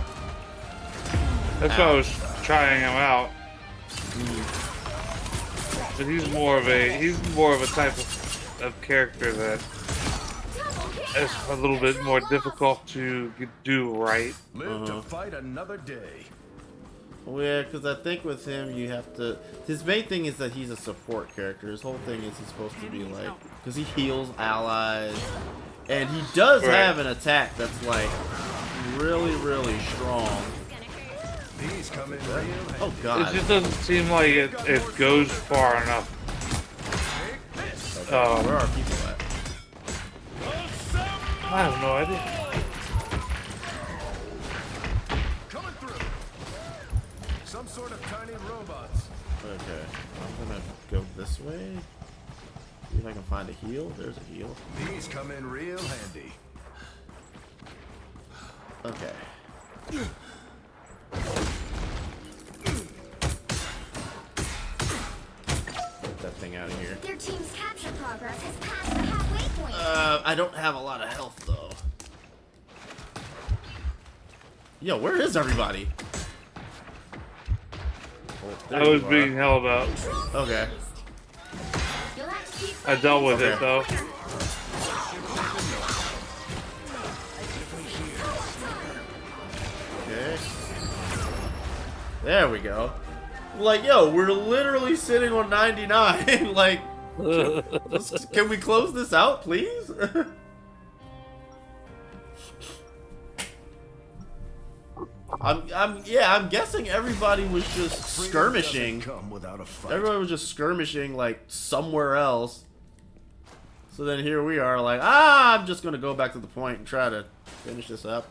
That's why I was trying him out. But he's more of a type of character that is a little bit more difficult to do right. Live to fight another day. Well, yeah, because I think with him, you have to... His main thing is that he's a support character. His whole thing is he's supposed to be like... Because he heals allies. And he does have an attack that's like really, really strong. These come in real. Oh god. It just doesn't seem like it goes far enough. Okay, where are people at? I have no idea. Coming through. Some sort of tiny robots. Okay, I'm gonna go this way. if I can find a heal. There's a heal. These come in real handy. Okay. Get that thing out of here. Their team's capture progress has passed the halfway point. I don't have a lot of health though. Yo, where is everybody? Oh, there I was you are. being held up. Okay. You'll have to keep I dealt with it though. Okay. There we go. Like, yo, we're literally sitting on 99. Like, can we close this out, please? I'm guessing everybody was just skirmishing. Come without a fight. Everybody was just skirmishing like somewhere else. So then here we are, like, I'm just gonna go back to the point and try to finish this up.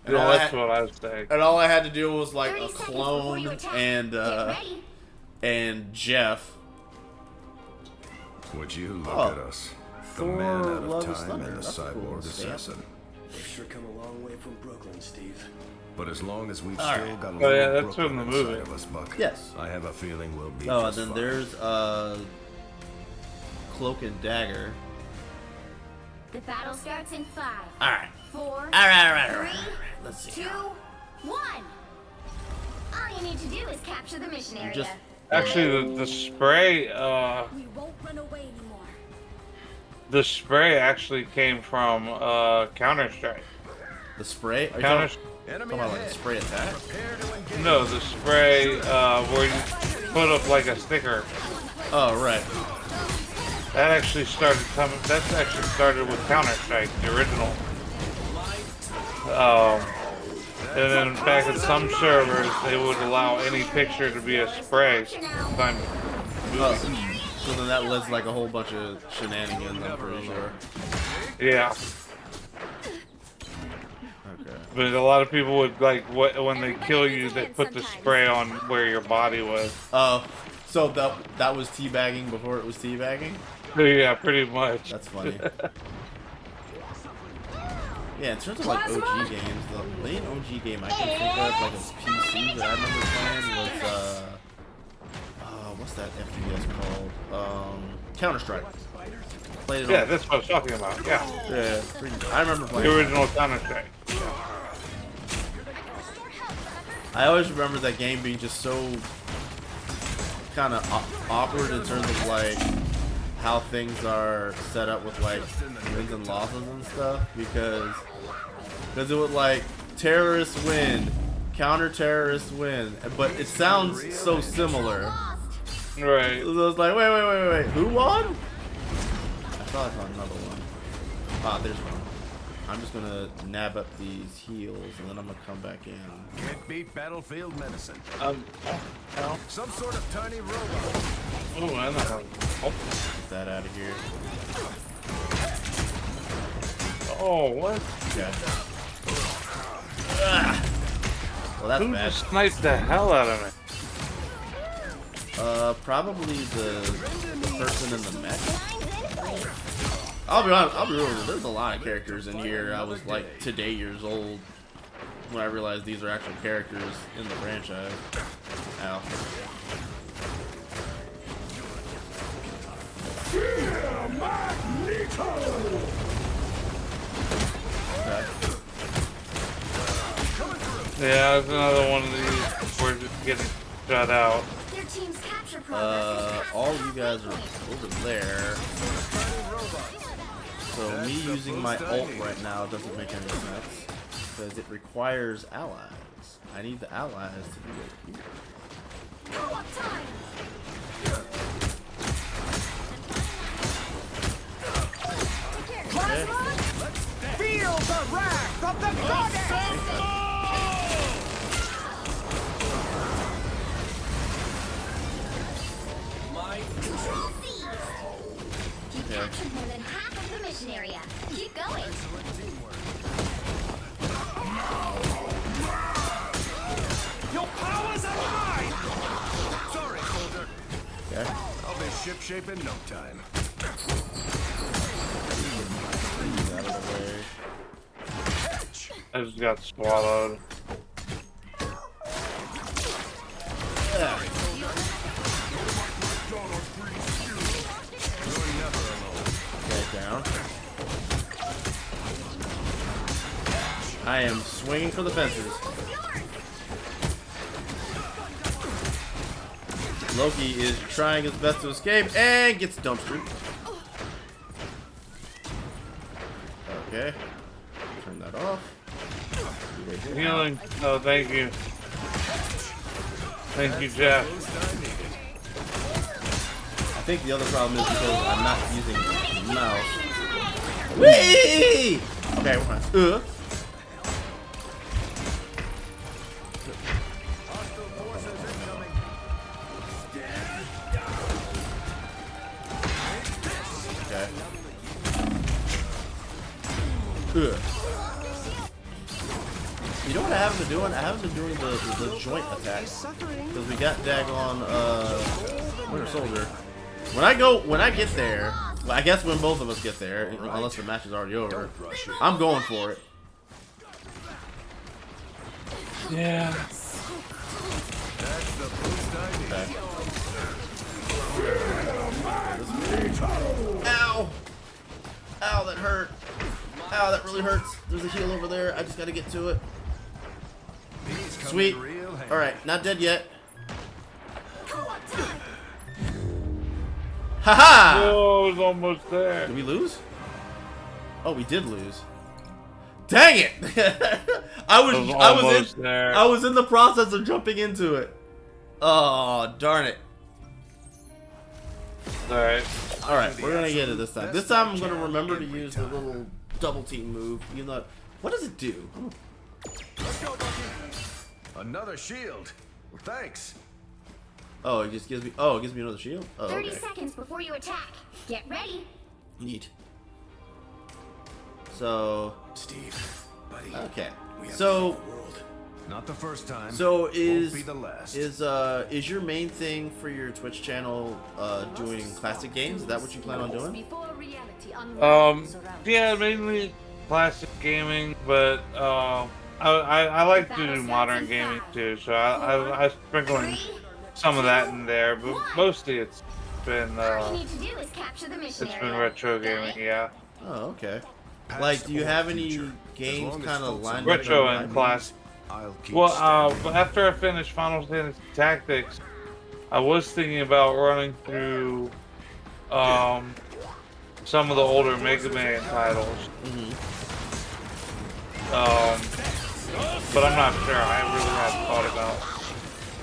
And Yeah, all I that's had- what I was saying. And all I had to do was like 30 a seconds before clone you attack. and Get ready. and Jeff. Would you look Oh. at us? The Thor man out Love of is time Thunder. and the That's a cool cyborg stamp. assassin. We've sure come a long way from Brooklyn, Steve. But as long as we've All still right. got a Oh, little yeah, that's Brooklyn from the inside movie. of us, Buck. Yes. I have a feeling we'll be Oh, and just then fine. there's Cloak and Dagger. The battle starts in 5, All right. 4, All right. 3, Let's see. 2, 1. All you need to do is capture the mission area. Just- Actually, the spray, We won't run away anymore. the spray actually came from Counter-Strike. The spray. Are you Counter, talking Enemy about like ahead. a spray attack? Prepare to engage. no, the spray where you put up like a sticker. Oh, right. That actually started coming. That's actually started with Counter-Strike, the original. And then back at some servers, they would allow any picture to be a spray. Sometime Oh, so then that was like a whole bunch of shenanigans, I'm pretty sure. Yeah, Okay. but a lot of people would like when they kill you, they put the spray on where your body was. Oh, so that was teabagging before it was teabagging? Yeah, pretty much. That's funny. Yeah, in terms of like OG games, the main OG game I can think of, like a PC that I remember playing was what's that FPS called? Counter-Strike. Played it Yeah, on. that's what I was talking about. Yeah, Yeah, I remember playing. the original Counter-Strike. I always remember that game being just so kind of awkward in terms of like how things are set up with like wins and losses and stuff because it would like terrorists win, counter-terrorists win, but it sounds so similar. Right. So I was like, wait, who won? I thought I saw another one. Ah, there's one. I'm just gonna nab up these heals and then I'm gonna come back in. Can't beat battlefield medicine. Hell. Some sort of tiny robot. Oh, I know. Get that out of here. Oh, what? Okay. Ah. Well, that's Who bad. just sniped the hell out of me? Probably the person in the mech. I'll be honest, I'll be real. There's a lot of characters in here. I was like today years old when I realized these are actual characters in the franchise. Ow. Okay. Yeah, there's another one of these. We're just getting shut out. Their team's capture progress has All passed you the guys halfway are point. over there. So me using my ult right now doesn't make any sense because it requires allies. I need the allies to do it. Blow up time. Okay. Feel the wrath of the goddess! Control seized. You've Yeah. captured more than half of the mission area. Keep going. Your powers are mine! Sorry, soldier. Okay. I'll be shipshape in no time. Out of the way. I just got swallowed. Yeah. Okay, down. I am swinging for the fences. Loki is trying his best to escape and gets dumpstered. Okay. Turn that off. Healing. Oh, thank you. Thank you, Jeff. I think the other problem is because I'm not using the mouse. Whee! Okay, we're fine. Okay. You know what I haven't been doing? I haven't been doing the joint attacks because we got daggone Winter Soldier. When I get there, well, I guess when both of us get there, unless the match is already over, I'm going for it. Yeah. Okay. Ow! Ow, that hurt. Ow, that really hurts. There's a heal over there. I just gotta get to it. Sweet. Alright, not dead yet. Haha! Oh, it was almost there. Did we lose? Oh, we did lose. Dang it! I was in the process of jumping into it. Oh, darn it. Alright. Alright, we're gonna get it this time. This time I'm gonna remember to use the little double team move. You know, what does it do? Let's go, Bucky. Another shield. Thanks. Oh, it just gives me. Oh, it gives me another shield. Oh, 30 okay. seconds before you attack. Get ready. Neat. So. Steve, buddy. Okay. We have So. to save the world. Not the first time. So Won't be the last. is your main thing for your Twitch channel doing classic games? Is that what you plan on doing? Yeah, mainly classic gaming, but I like to do modern gaming too, so I sprinkle in some of that in there, but mostly it's been retro gaming, yeah. Oh, okay. Like, do you have any games kind of lined up? Retro and classic. Well, after I finished Final Fantasy Tactics, I was thinking about running through some of the older Mega Man titles. But I'm not sure. I really haven't thought about it.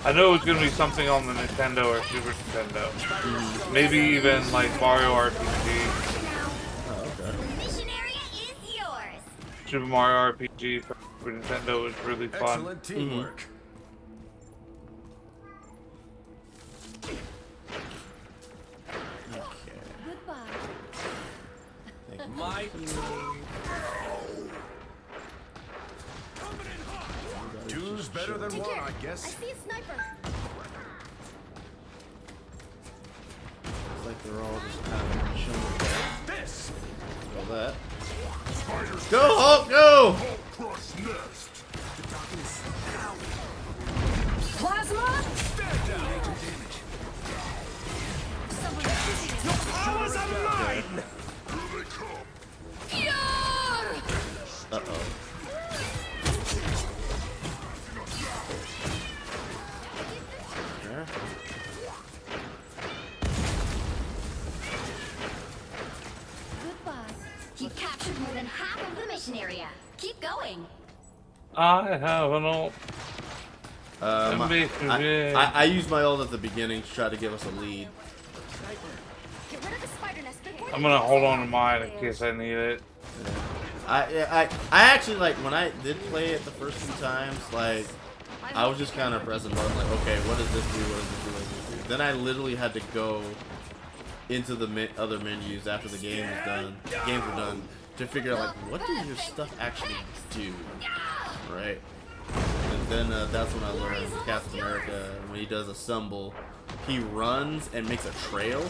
I know it's going to be something on the Nintendo or Super Nintendo. Maybe even like Mario RPG. Oh, okay. Super Mario RPG for Nintendo was really fun. Excellent teamwork. Okay. Goodbye. Thank you. My two's better than one, I guess. see a sniper. Looks like they're all just kind of chilling there. This. Go that. Go Hulk, go! Plasma. Powers of mine. Uh-oh. There. Goodbye. You captured more than half of the mission area. Keep going. I have an ult. I used my ult at the beginning to try to give us a lead. Get rid of the spider nest before I'm gonna hold on to mine in case I need it. I actually, like, when I did play it the first few times, like, I was just kind of pressing buttons, like, okay, what does this do, what does this do, what does this do? Then I literally had to go into the other menus after the games were done, to figure out, like, what does your stuff actually do, right? And then that's when I learned Captain America, when he does assemble, he runs and makes a trail.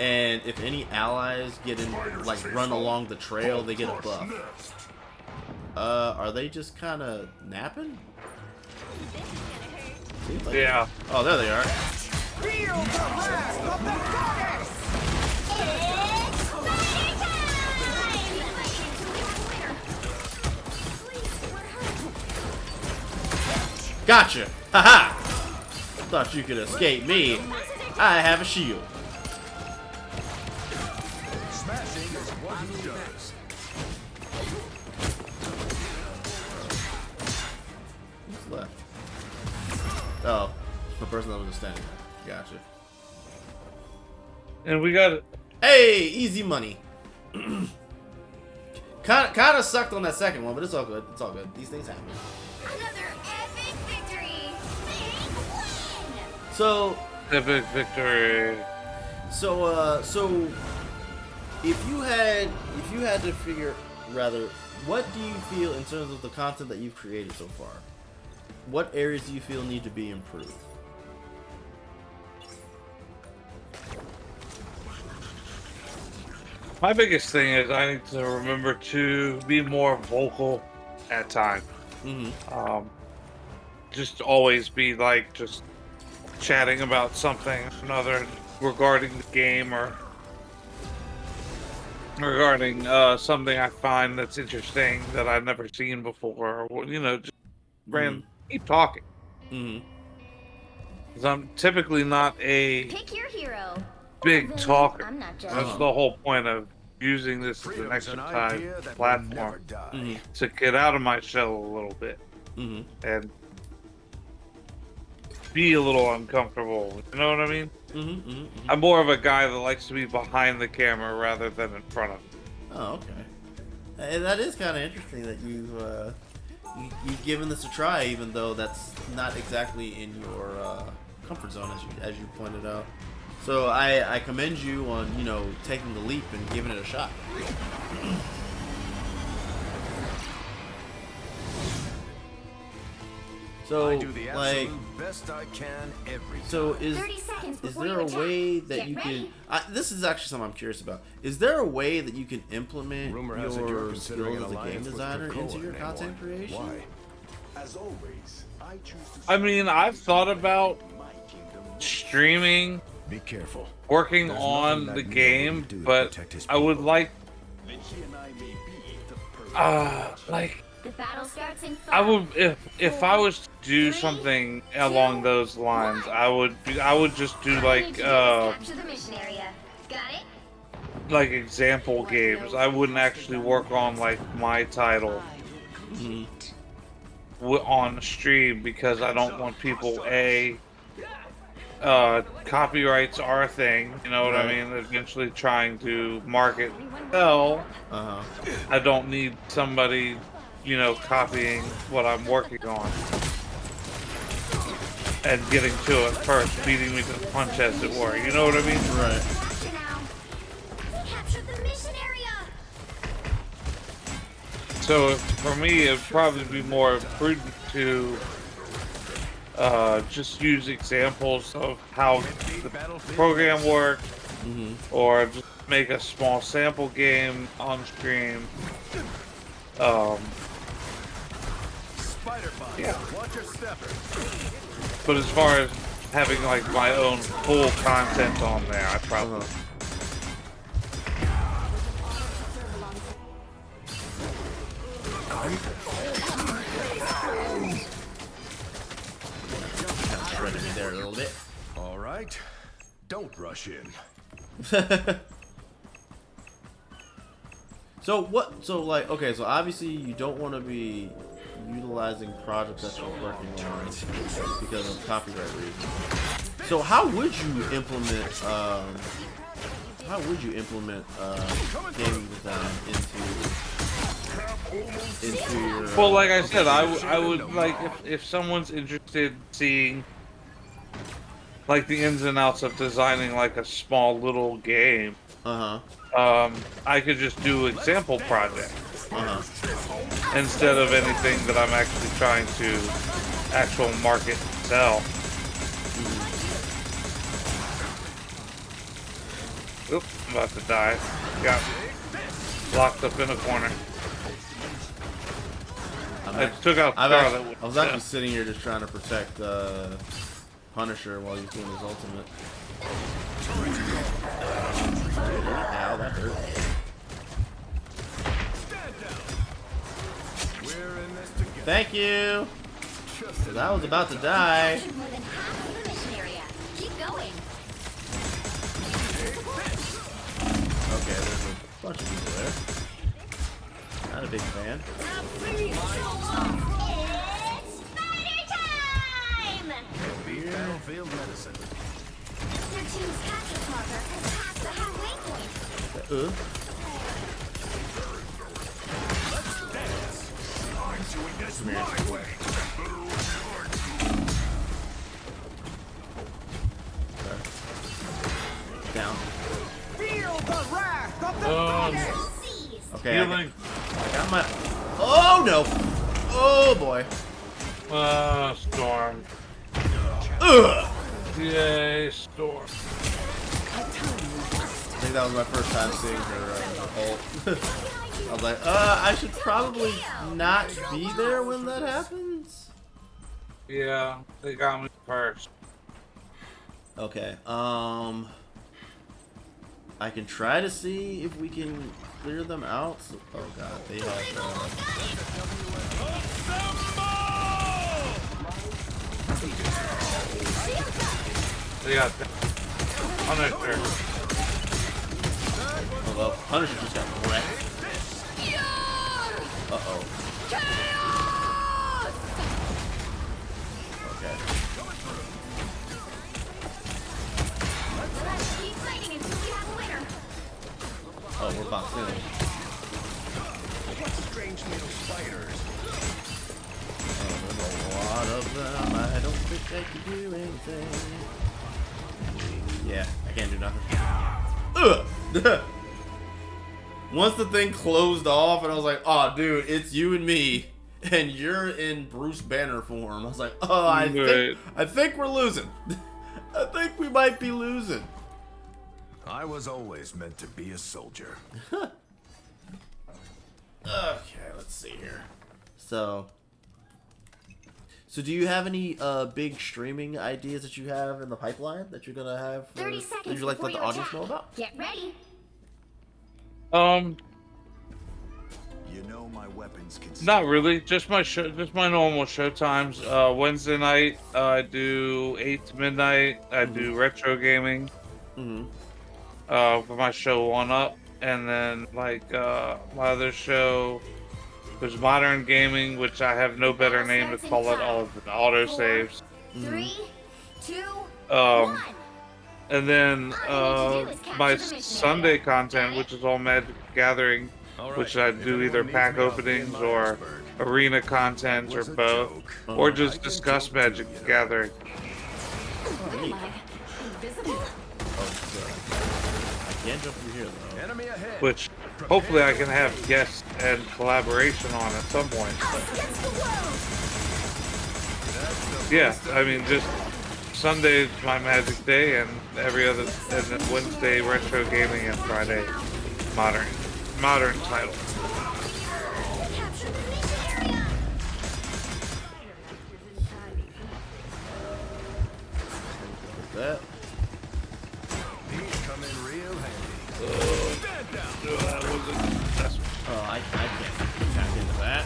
And if any allies get in, like run along the trail, they get a buff. Are they just kind of napping? Seems like Yeah. Oh, there they are. Feel the blast of the goddess! Gotcha! Haha! Thought you could escape me. I have a shield. Smashing is what he does. Who's left? Oh, the person that was just standing there. Gotcha. And we got Hey, easy money. kind of sucked on that second one, but it's all good. It's all good. These things happen. Another epic victory! Big win! So, epic victory. so if you had to figure, rather, what do you feel in terms of the content that you've created so far? What areas do you feel need to be improved? My biggest thing is I need to remember to be more vocal at times. Mm-hmm. Just always be like just chatting about something or another regarding the game or regarding something I find that's interesting that I've never seen before. Or, you know, just keep talking. Mm-hmm. 'Cause I'm typically not a Pick your hero. big talker. I'm not That's judging. the whole point of using this as an Freedom's an exercise idea that will platform never die. to get out of my shell a little bit Mm-hmm. and be a little uncomfortable. You know what I mean? Mm-hmm. Mm-hmm. I'm more of a guy that likes to be behind the camera rather than in front of it. Oh, okay. Hey, that is kind of interesting that you've given this a try, even though that's not exactly in your comfort zone, as you pointed out. So I commend you on taking the leap and giving it a shot. So I do the like, absolute best I can every time. so 30 seconds is before there you a attack. way that Get you ready. can? This is actually something I'm curious about. Is there a way that you can implement Rumor has it you're your considering skills an as a game alliance with designer Coca-Cola into your name content one. creation? Why? As always, I choose to I mean, I've thought about my kingdom. streaming, Be careful. working There's on nothing the that game, Neo can do to but protect his I would people. like, Then he and I may be the perfect like, The battle starts in 5. I would if I was to do something along those lines, I would just do All you need to do is capture the mission area. Got it? like example games. I wouldn't actually work on like my title on stream because I don't want people copyrights are a thing, you know what I Right. mean? Eventually trying to market sell. Uh-huh. I don't need somebody, copying what I'm working on and getting to it first, beating me to the punch as it were. You know what I mean? Right. Faster now. We captured the mission area. So for me, it'd probably be more prudent to just use examples of how the program works, or just make a small sample game on stream. Spider bots. Yeah. Watch your step. But as far as having like my own full content on there, I probably. Shredded me there a little bit. All right. Don't rush in. So okay, so obviously you don't want to be utilizing projects that you're working on because of copyright reasons. So how would you implement gaming design into your Well, like I said, I would like if someone's interested in seeing like the ins and outs of designing like a small little game. I could just do example projects instead of anything that I'm actually trying to actual market and sell. Oop, I'm about to die. Got locked up in a corner. I took out Scarlet. I was actually sitting here just trying to protect Punisher while he's doing his ultimate. Ow, that hurt. Thank you! 'Cause I was about to die. More than half of the mission area. Keep going. Okay, there's a bunch of people there. Not a big fan. It's spider time! Battlefield medicine. Your team's capture marker has passed the halfway point. Doing this my way. Down. Feel the wrath of the Seize. Okay, I Healing. got my... Oh, no! Oh, boy. Storm. Ugh! Yay, Storm. I think that was my first time seeing her ult. I was like, I should probably not be there when that happens. Yeah, they got me first. Okay, I can try to see if we can clear them out. Oh god, they have, They got Punisher. oh well, Punisher just got wrecked. Uh-oh. Okay. Let's keep fighting until we have a winner. Oh, we're boxed in. What strange little spiders? Oh, there's a lot of them. I don't think I can do anything. Yeah, I can't do nothing. Ugh! Once the thing closed off and I was like, oh dude, it's you and me. And you're in Bruce Banner form. I was like, oh, I think we're losing. I think we might be losing. I was always meant to be a soldier. Okay, let's see here. So do you have any big streaming ideas that you have in the pipeline that you're gonna have? 30 seconds that you like to let the before you audience know attack. about? Get ready. You know my weapons can. Not really. Just my show. Just my normal show times. Wednesday night, I do 8 to midnight. I do retro gaming. For my show One Up, and then like my other show, there's modern gaming, which I have no better name to call it. All of the auto saves. 3, 2, 1. And then my Sunday content, which is all Magic Gathering, which I do either pack openings or arena content or both, or just discuss Magic Gathering. I can't jump through here though. Enemy ahead. Which hopefully I can have guests and collaboration on at some point. Yeah, I mean, just Sunday is my Magic Day, and every other, and then Wednesday retro gaming, and Friday modern title. That. These come in real handy. Oh, I can't tap into that.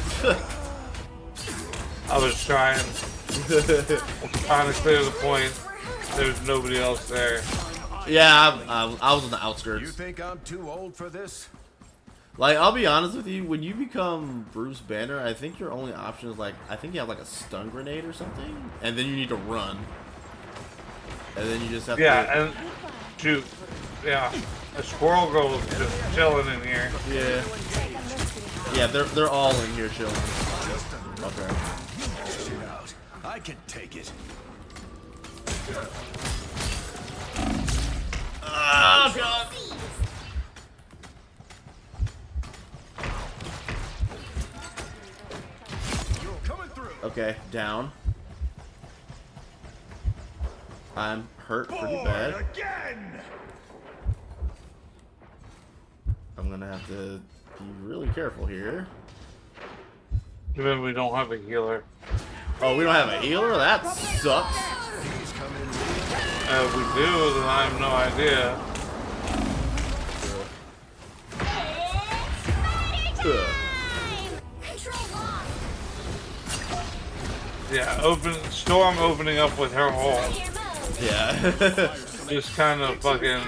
I was trying to clear the point. There's nobody else there. Yeah, I was on the outskirts. You think I'm too old for this? Like, I'll be honest with you, when you become Bruce Banner, I think your only option is like, I think you have like a stun grenade or something, and then you need to run. And then you just have to... Yeah, and shoot. Yeah, the Squirrel Girl is just chilling in here. Yeah. Yeah, they're all in here chilling. Okay. Shit out. I can take it. Oh, God. Coming through. Okay, down. I'm hurt pretty bad. Again. gonna have to be really careful here. Even we don't have a healer. Oh, we don't have a healer? That sucks. If we do, then I have no idea. Yeah, Storm opening up with her ult. Yeah. Just kind of fucking.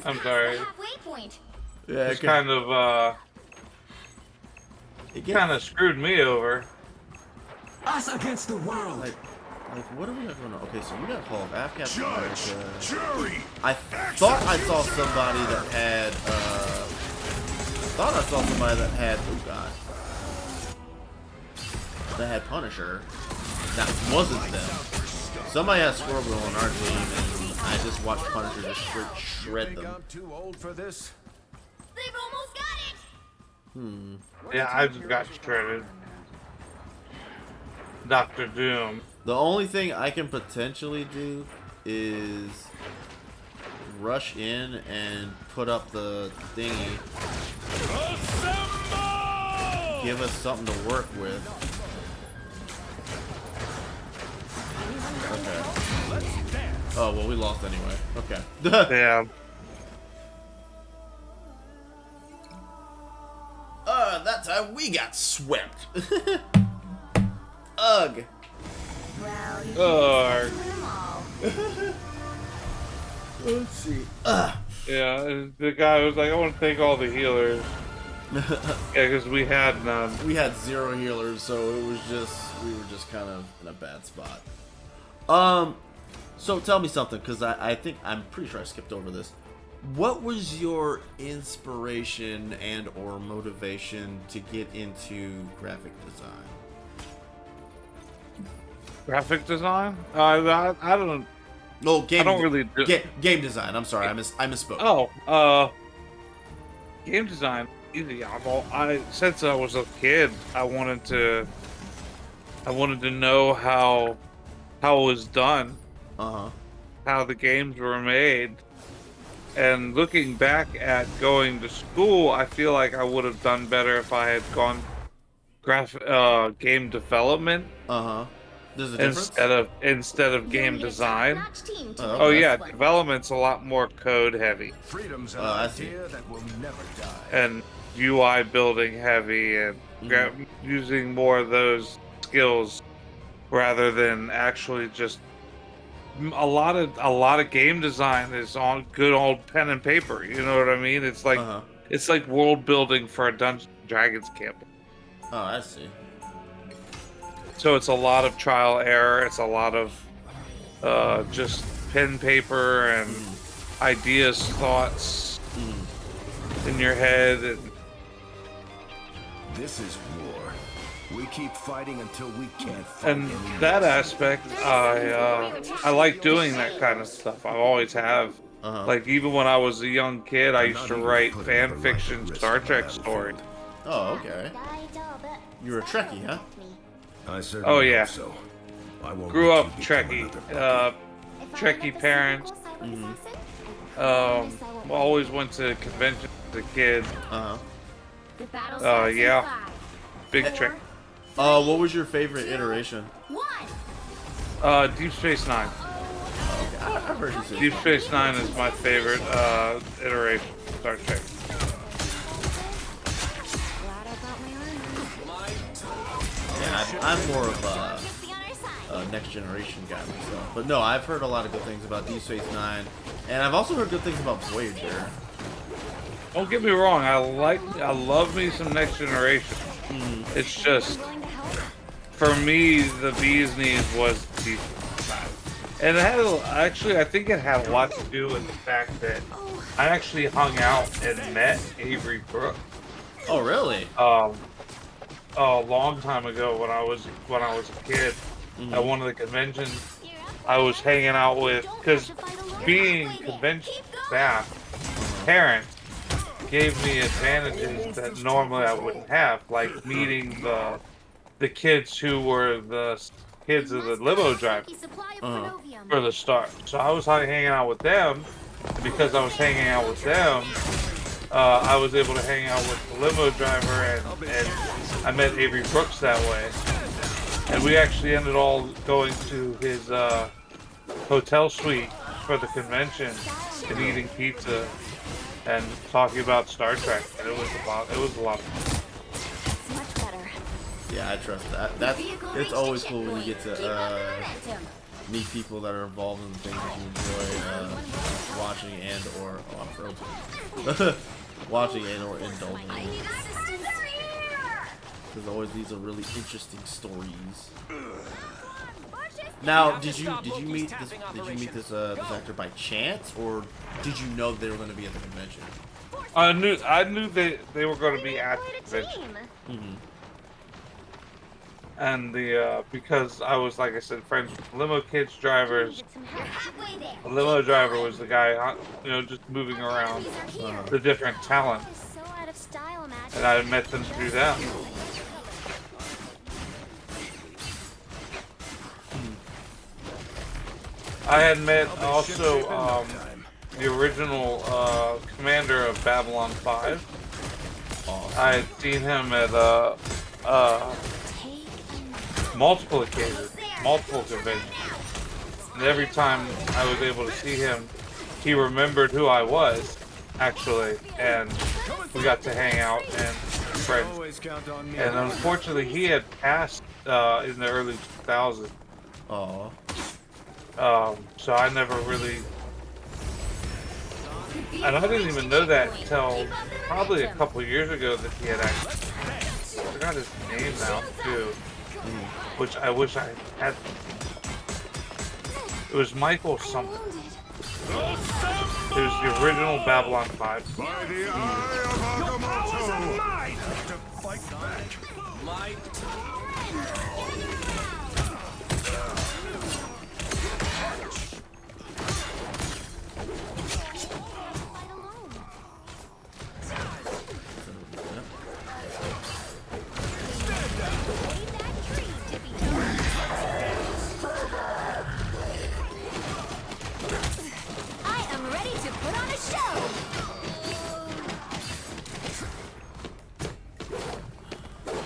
I'm sorry. Yeah, Just kind of it kind of screwed me over. Us against the world. Like, what are we going on? Okay, so we got called Captain America. Jury. I thought I saw somebody that had, oh god. That had Punisher. That wasn't them. Somebody has Squirrel on our team, and I just watched Punisher just straight shred them. I'm too old for this. They've almost got it. Yeah, I just got shredded. Dr. Doom. The only thing I can potentially do is rush in and put up the thingy. Give us something to work with. Okay. Oh, well, we lost anyway. Okay. Yeah. That time we got swept. Ugh. Let's see. Yeah, the guy was like, I want to thank all the healers. Yeah, because we had none. We had 0 healers, so it was just, we were just kind of in a bad spot. So tell me something, because I think, I'm pretty sure I skipped over this. What was your inspiration and or motivation to get into graphic design? Graphic design? I don't. No, game. I don't really do. Game design. I'm sorry, I misspoke. Oh, game design. Easy. Since I was a kid, I wanted to know how it was done. How the games were made. And looking back at going to school, I feel like I would have done better if I had gone game development. There's a difference? Instead of game design. Oh, yeah, development's a lot more code heavy. Freedom's an idea that will never die. And UI building heavy, and using more of those skills rather than actually just a lot of game design is on good old pen and paper. You know what I mean? It's like it's like world building for a Dungeons and Dragons campaign. Oh, I see. So it's a lot of trial error. It's a lot of just pen, paper, and ideas, thoughts in your head. And this is war. We keep fighting until we can't fight and anymore. that aspect, I like doing that kind of stuff. I always have. Like even when I was a young kid, I used to write fan fiction Star Trek stories. Oh, okay. You were a Trekkie, huh? I certainly yeah. hope so. I won't Grew let up you become Trekkie. another Trekkie parents. Always went to conventions as a kid. Yeah. Big Trek. What was your favorite iteration? Deep Space Nine. Okay, I've heard you say Deep Space Nine is my favorite iteration of Star Trek. Yeah, I'm more of a next generation guy myself. But no, I've heard a lot of good things about Deep Space Nine, and I've also heard good things about Voyager. Don't get me wrong, I love me some Next Generation. It's just, for me, the bee's knees was Deep Space Nine. And it had, I think it had a lot to do with the fact that I actually hung out and met Avery Brooks. Oh, really? A long time ago when I was a kid at one of the conventions I was hanging out with, because being convention staff, parents gave me advantages that normally I wouldn't have, like meeting the kids who were the kids of the limo driver for the start. So I was hanging out with them, and because I was hanging out with them, I was able to hang out with the limo driver, and I met Avery Brooks that way. And we actually ended all going to his hotel suite for the convention and eating pizza and talking about Star Trek. And it was a lot. It was a lot of fun. Much better. Yeah, I trust that. It's always cool when you get to meet people that are involved in the things that you enjoy watching and or watching and or indulging in. Because always these are really interesting stories. Now, did you meet this actor by chance, or did you know they were going to be at the convention? I knew they were going to be at the convention. And because I was, like I said, friends with limo kids drivers. The limo driver was the guy, just moving around the different talent, and I met them through them. I had met also the original commander of Babylon 5. I had seen him at multiple occasions, multiple conventions. And every time I was able to see him, he remembered who I was, actually. And we got to hang out and be friends. And unfortunately, he had passed in the early 2000s. Aww. So I never really... And I didn't even know that until probably a couple years ago that he had actually... I forgot his name now, too. Which I wish I had. It was Michael something. It was the original Babylon 5. By the eye of Agamotto! Have to fight back.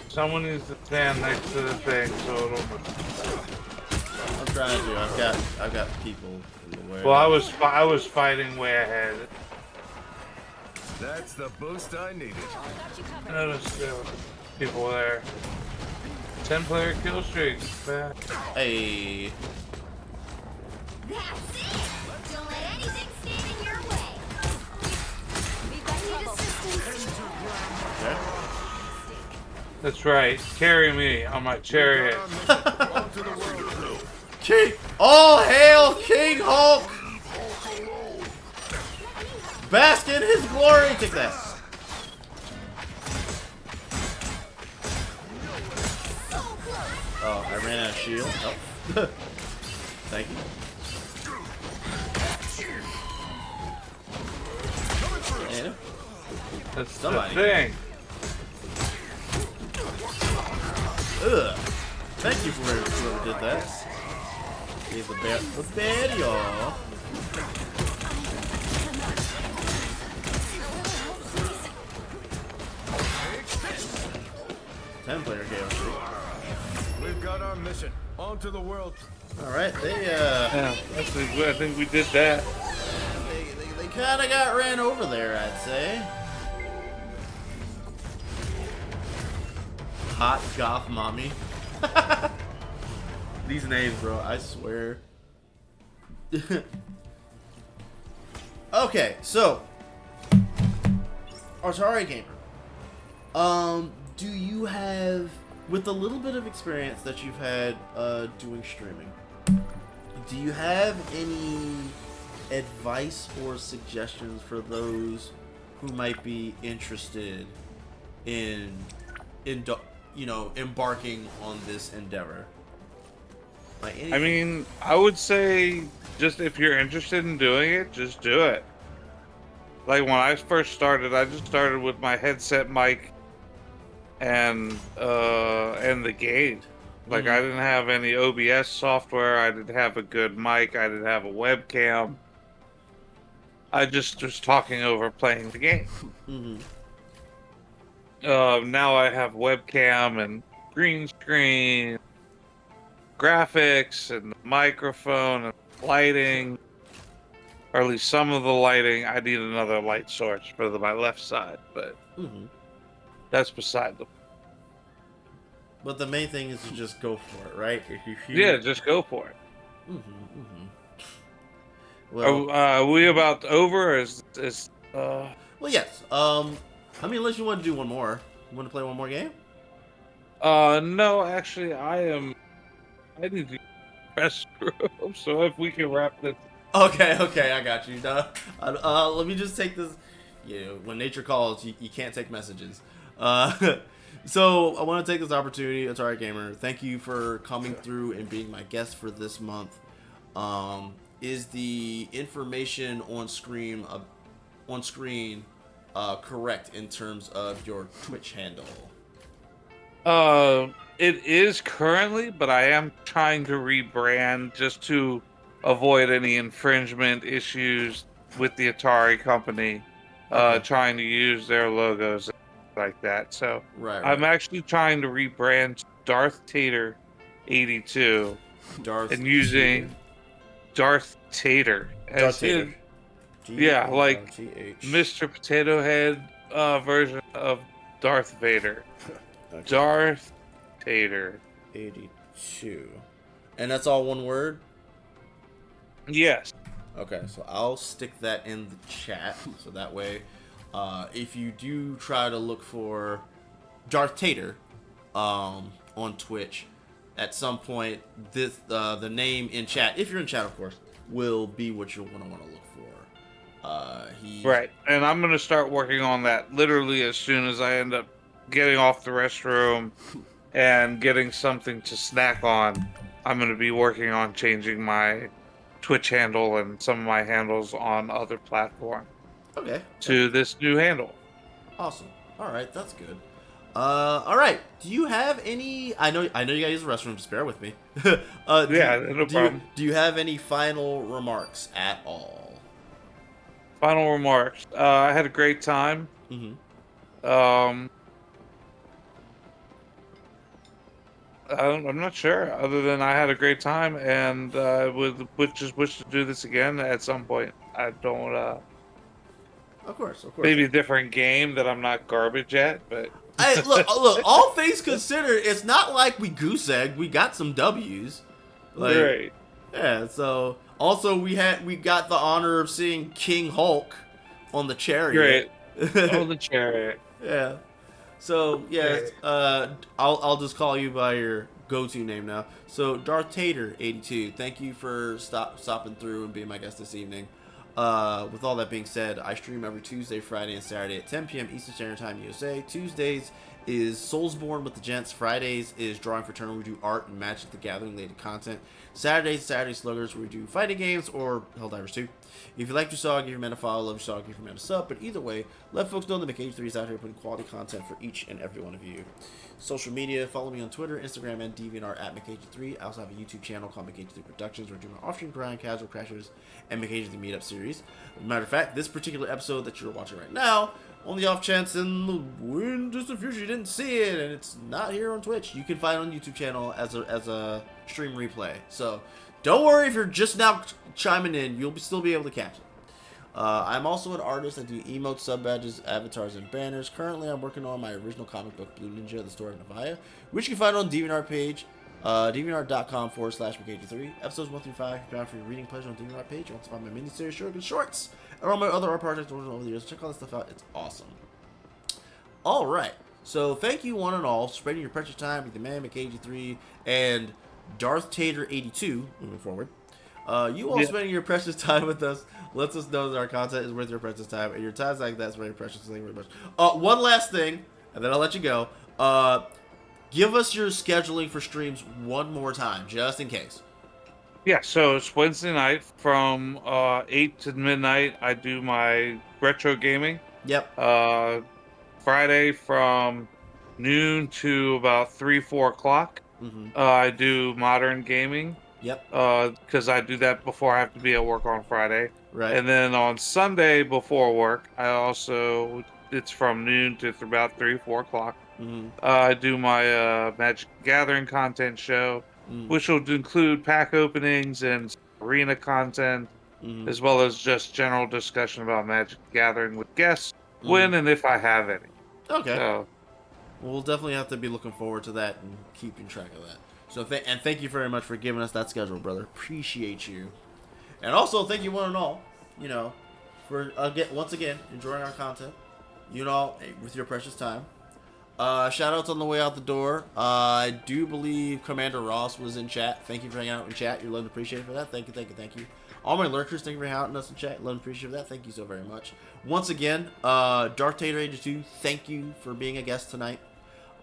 Someone needs to stand next to the thing so it'll. I'm trying to. I've got people in the way. Well, I was fighting way ahead. That's the boost I needed. I noticed there were people there. 10-player kill streak. Man. Hey. That's it. Don't let anything stand in your way. We've got need assistance. Okay. That's right. Carry me on my chariot. King! All hail King Hulk! Bask in his glory! Take that. Oh, I ran out of shield. Oh. Thank you. And That's somebody. the thing. Ugh. Thank you for whoever did that. He's the bad, y'all. Ten-player game. We've got our mission. On to the world. All right, Yeah, I think we did that. they kind of got ran over there, I'd say. Hot goth mommy. These names, bro, I swear. Okay, so AtariGamer. Do you have, with the little bit of experience that you've had doing streaming, do you have any advice or suggestions for those who might be interested in embarking on this endeavor? Like anything? I mean, I would say just if you're interested in doing it, just do it. Like when I first started, I just started with my headset mic and the gate. Like I didn't have any OBS software. I didn't have a good mic. I didn't have a webcam. I just was talking over playing the game. Mm-hmm. Now I have webcam and green screen, graphics, and the microphone and lighting, or at least some of the lighting. I need another light source for my left side, but Mm-hmm. that's beside the. But the main thing is to just go for it, right? If Yeah, you. just go for it. Mm-hmm. Mm-hmm. Well, Are we about over? Or well, yes. I mean, unless you want to do one more. You want to play one more game? no, actually, I need to restroom. So if we can wrap this. Okay, okay, I got you. Let me just take this. Yeah, when nature calls, you can't take messages. So I want to take this opportunity, Atari Gamer. Thank you for coming through and being my guest for this month. Is the information on screen correct in terms of your Twitch handle? It is currently, but I am trying to rebrand just to avoid any infringement issues with the Atari company. Okay. Trying to use their logos like that. So Right, I'm right. actually trying to rebrand Darth Tater 82 Darth and Tater. using Darth Tater Darth as Tater. in, yeah, like Darth. Mr. Potato Head version of Darth Vader. Okay. Darth Tater. 82. And that's all one word? Yes. Okay, so I'll stick that in the chat. So that way, if you do try to look for Darth Tater on Twitch, at some point, the name in chat, if you're in chat, of course, will be what you'll want to look for. Right. And I'm going to start working on that literally as soon as I end up getting off the restroom and getting something to snack on. I'm going to be working on changing my Twitch handle and some of my handles on other platforms Okay. to this new handle. Awesome. All right, that's good. All right. Do you have any? I know you gotta use the restroom. Just bear with me. Yeah, no problem. Do you have any final remarks at all? Final remarks. I had a great time. Mm-hmm. I'm not sure. Other than I had a great time and would just wish to do this again at some point. I don't. Of course. Maybe a different game that I'm not garbage at, but. Hey, look. All things considered, it's not like we goose egged. We got some W's. Like, Right. yeah. So also we got the honor of seeing King Hulk on the chariot. Great. On the chariot. Yeah. So yeah, I'll just call you by your go-to name now. So Darth Tater 82. Thank you for stopping through and being my guest this evening. With all that being said, I stream every Tuesday, Friday, and Saturday at 10 p.m. Eastern Standard Time USA. Tuesdays is Soulsborne with the Gents. Fridays is Drawing for Turn, where we do art and Magic the Gathering related content. Saturday Sluggers, where we do fighting games or Helldivers 2. If you like your song, give your man a follow. Love your song, give your man a sub. But either way, let folks know that McAgee3 is out here putting quality content for each and every one of you. Social media, follow me on Twitter, Instagram, and DeviantArt at McAgee3. I also have a YouTube channel called McAgee3 Productions, where I do my off-stream grind, casual crashers, and McAgee3 Meetup series. As a matter of fact, this particular episode that you're watching right now, on the off chance in just a future you didn't see it and it's not here on Twitch, you can find it on YouTube channel as a stream replay. So don't worry if you're just now chiming in, you'll still be able to catch it. I'm also an artist. I do emotes, sub badges, avatars, and banners. Currently, I'm working on my original comic book, Blue Ninja: The Story of Navaya, which you can find on DeviantArt page, deviantart.com/McAgee3. Episodes 1 through 5 down for your reading pleasure on DeviantArt page. You also find my miniseries, short and shorts, and all my other art projects over the years. Check all that stuff out. It's awesome. All right. So thank you one and all for spending your precious time with the man McAgee3 and Darth Tater 82 moving forward. You all spending your precious time with us lets us know that our content is worth your precious time, and your time's like that's very precious. Thank you very much. One last thing, and then I'll let you go. Give us your scheduling for streams one more time, just in case. Yeah, so it's Wednesday night from 8 to midnight. I do my retro gaming. Yep. Friday from noon to about 3-4 o'clock. Mm-hmm. I do modern gaming. Yep. Because I do that before I have to be at work on Friday. Right. And then on Sunday before work, it's from noon to about 3, 4 o'clock. Mm-hmm. I do my Magic Gathering content show, Mm-hmm. which will include pack openings and arena content, Mm-hmm. as well as just general discussion about Magic Gathering with guests, Mm-hmm. when and if I have any. Okay. So, Well, we'll definitely have to be looking forward to that and keeping track of that. So, and thank you very much for giving us that schedule, brother. Appreciate you. And also, thank you one and all, for once again enjoying our content. With your precious time. Shout outs on the way out the door. I do believe Commander Ross was in chat. Thank you for hanging out in chat. You're loved and appreciated for that. Thank you, thank you, thank you. All my lurkers, thank you for hanging out with us in chat. Loved and appreciated for that. Thank you so very much. Once again, AtariGamer82, thank you for being a guest tonight.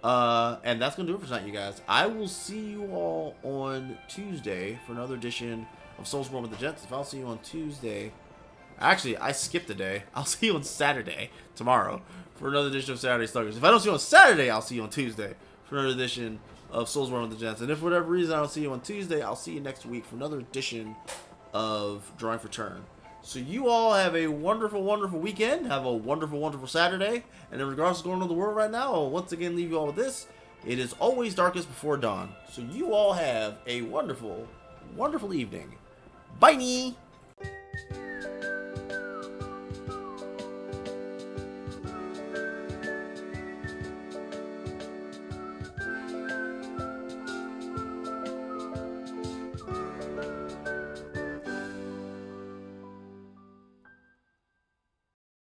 And that's going to do it for tonight, you guys. I will see you all on Tuesday for another edition of Soulsborne with the Gents. If I'll see you on Tuesday... Actually, I skipped a day. I'll see you on Saturday, tomorrow, for another edition of Saturday Sluggers. If I don't see you on Saturday, I'll see you on Tuesday for another edition of Soulsborne with the Gents. And if for whatever reason I don't see you on Tuesday, I'll see you next week for another edition of Drawing for Turn. So you all have a wonderful, wonderful weekend. Have a wonderful, wonderful Saturday. And in regards to going on in the world right now, I'll once again leave you all with this. It is always darkest before dawn. So you all have a wonderful, wonderful evening. Bye!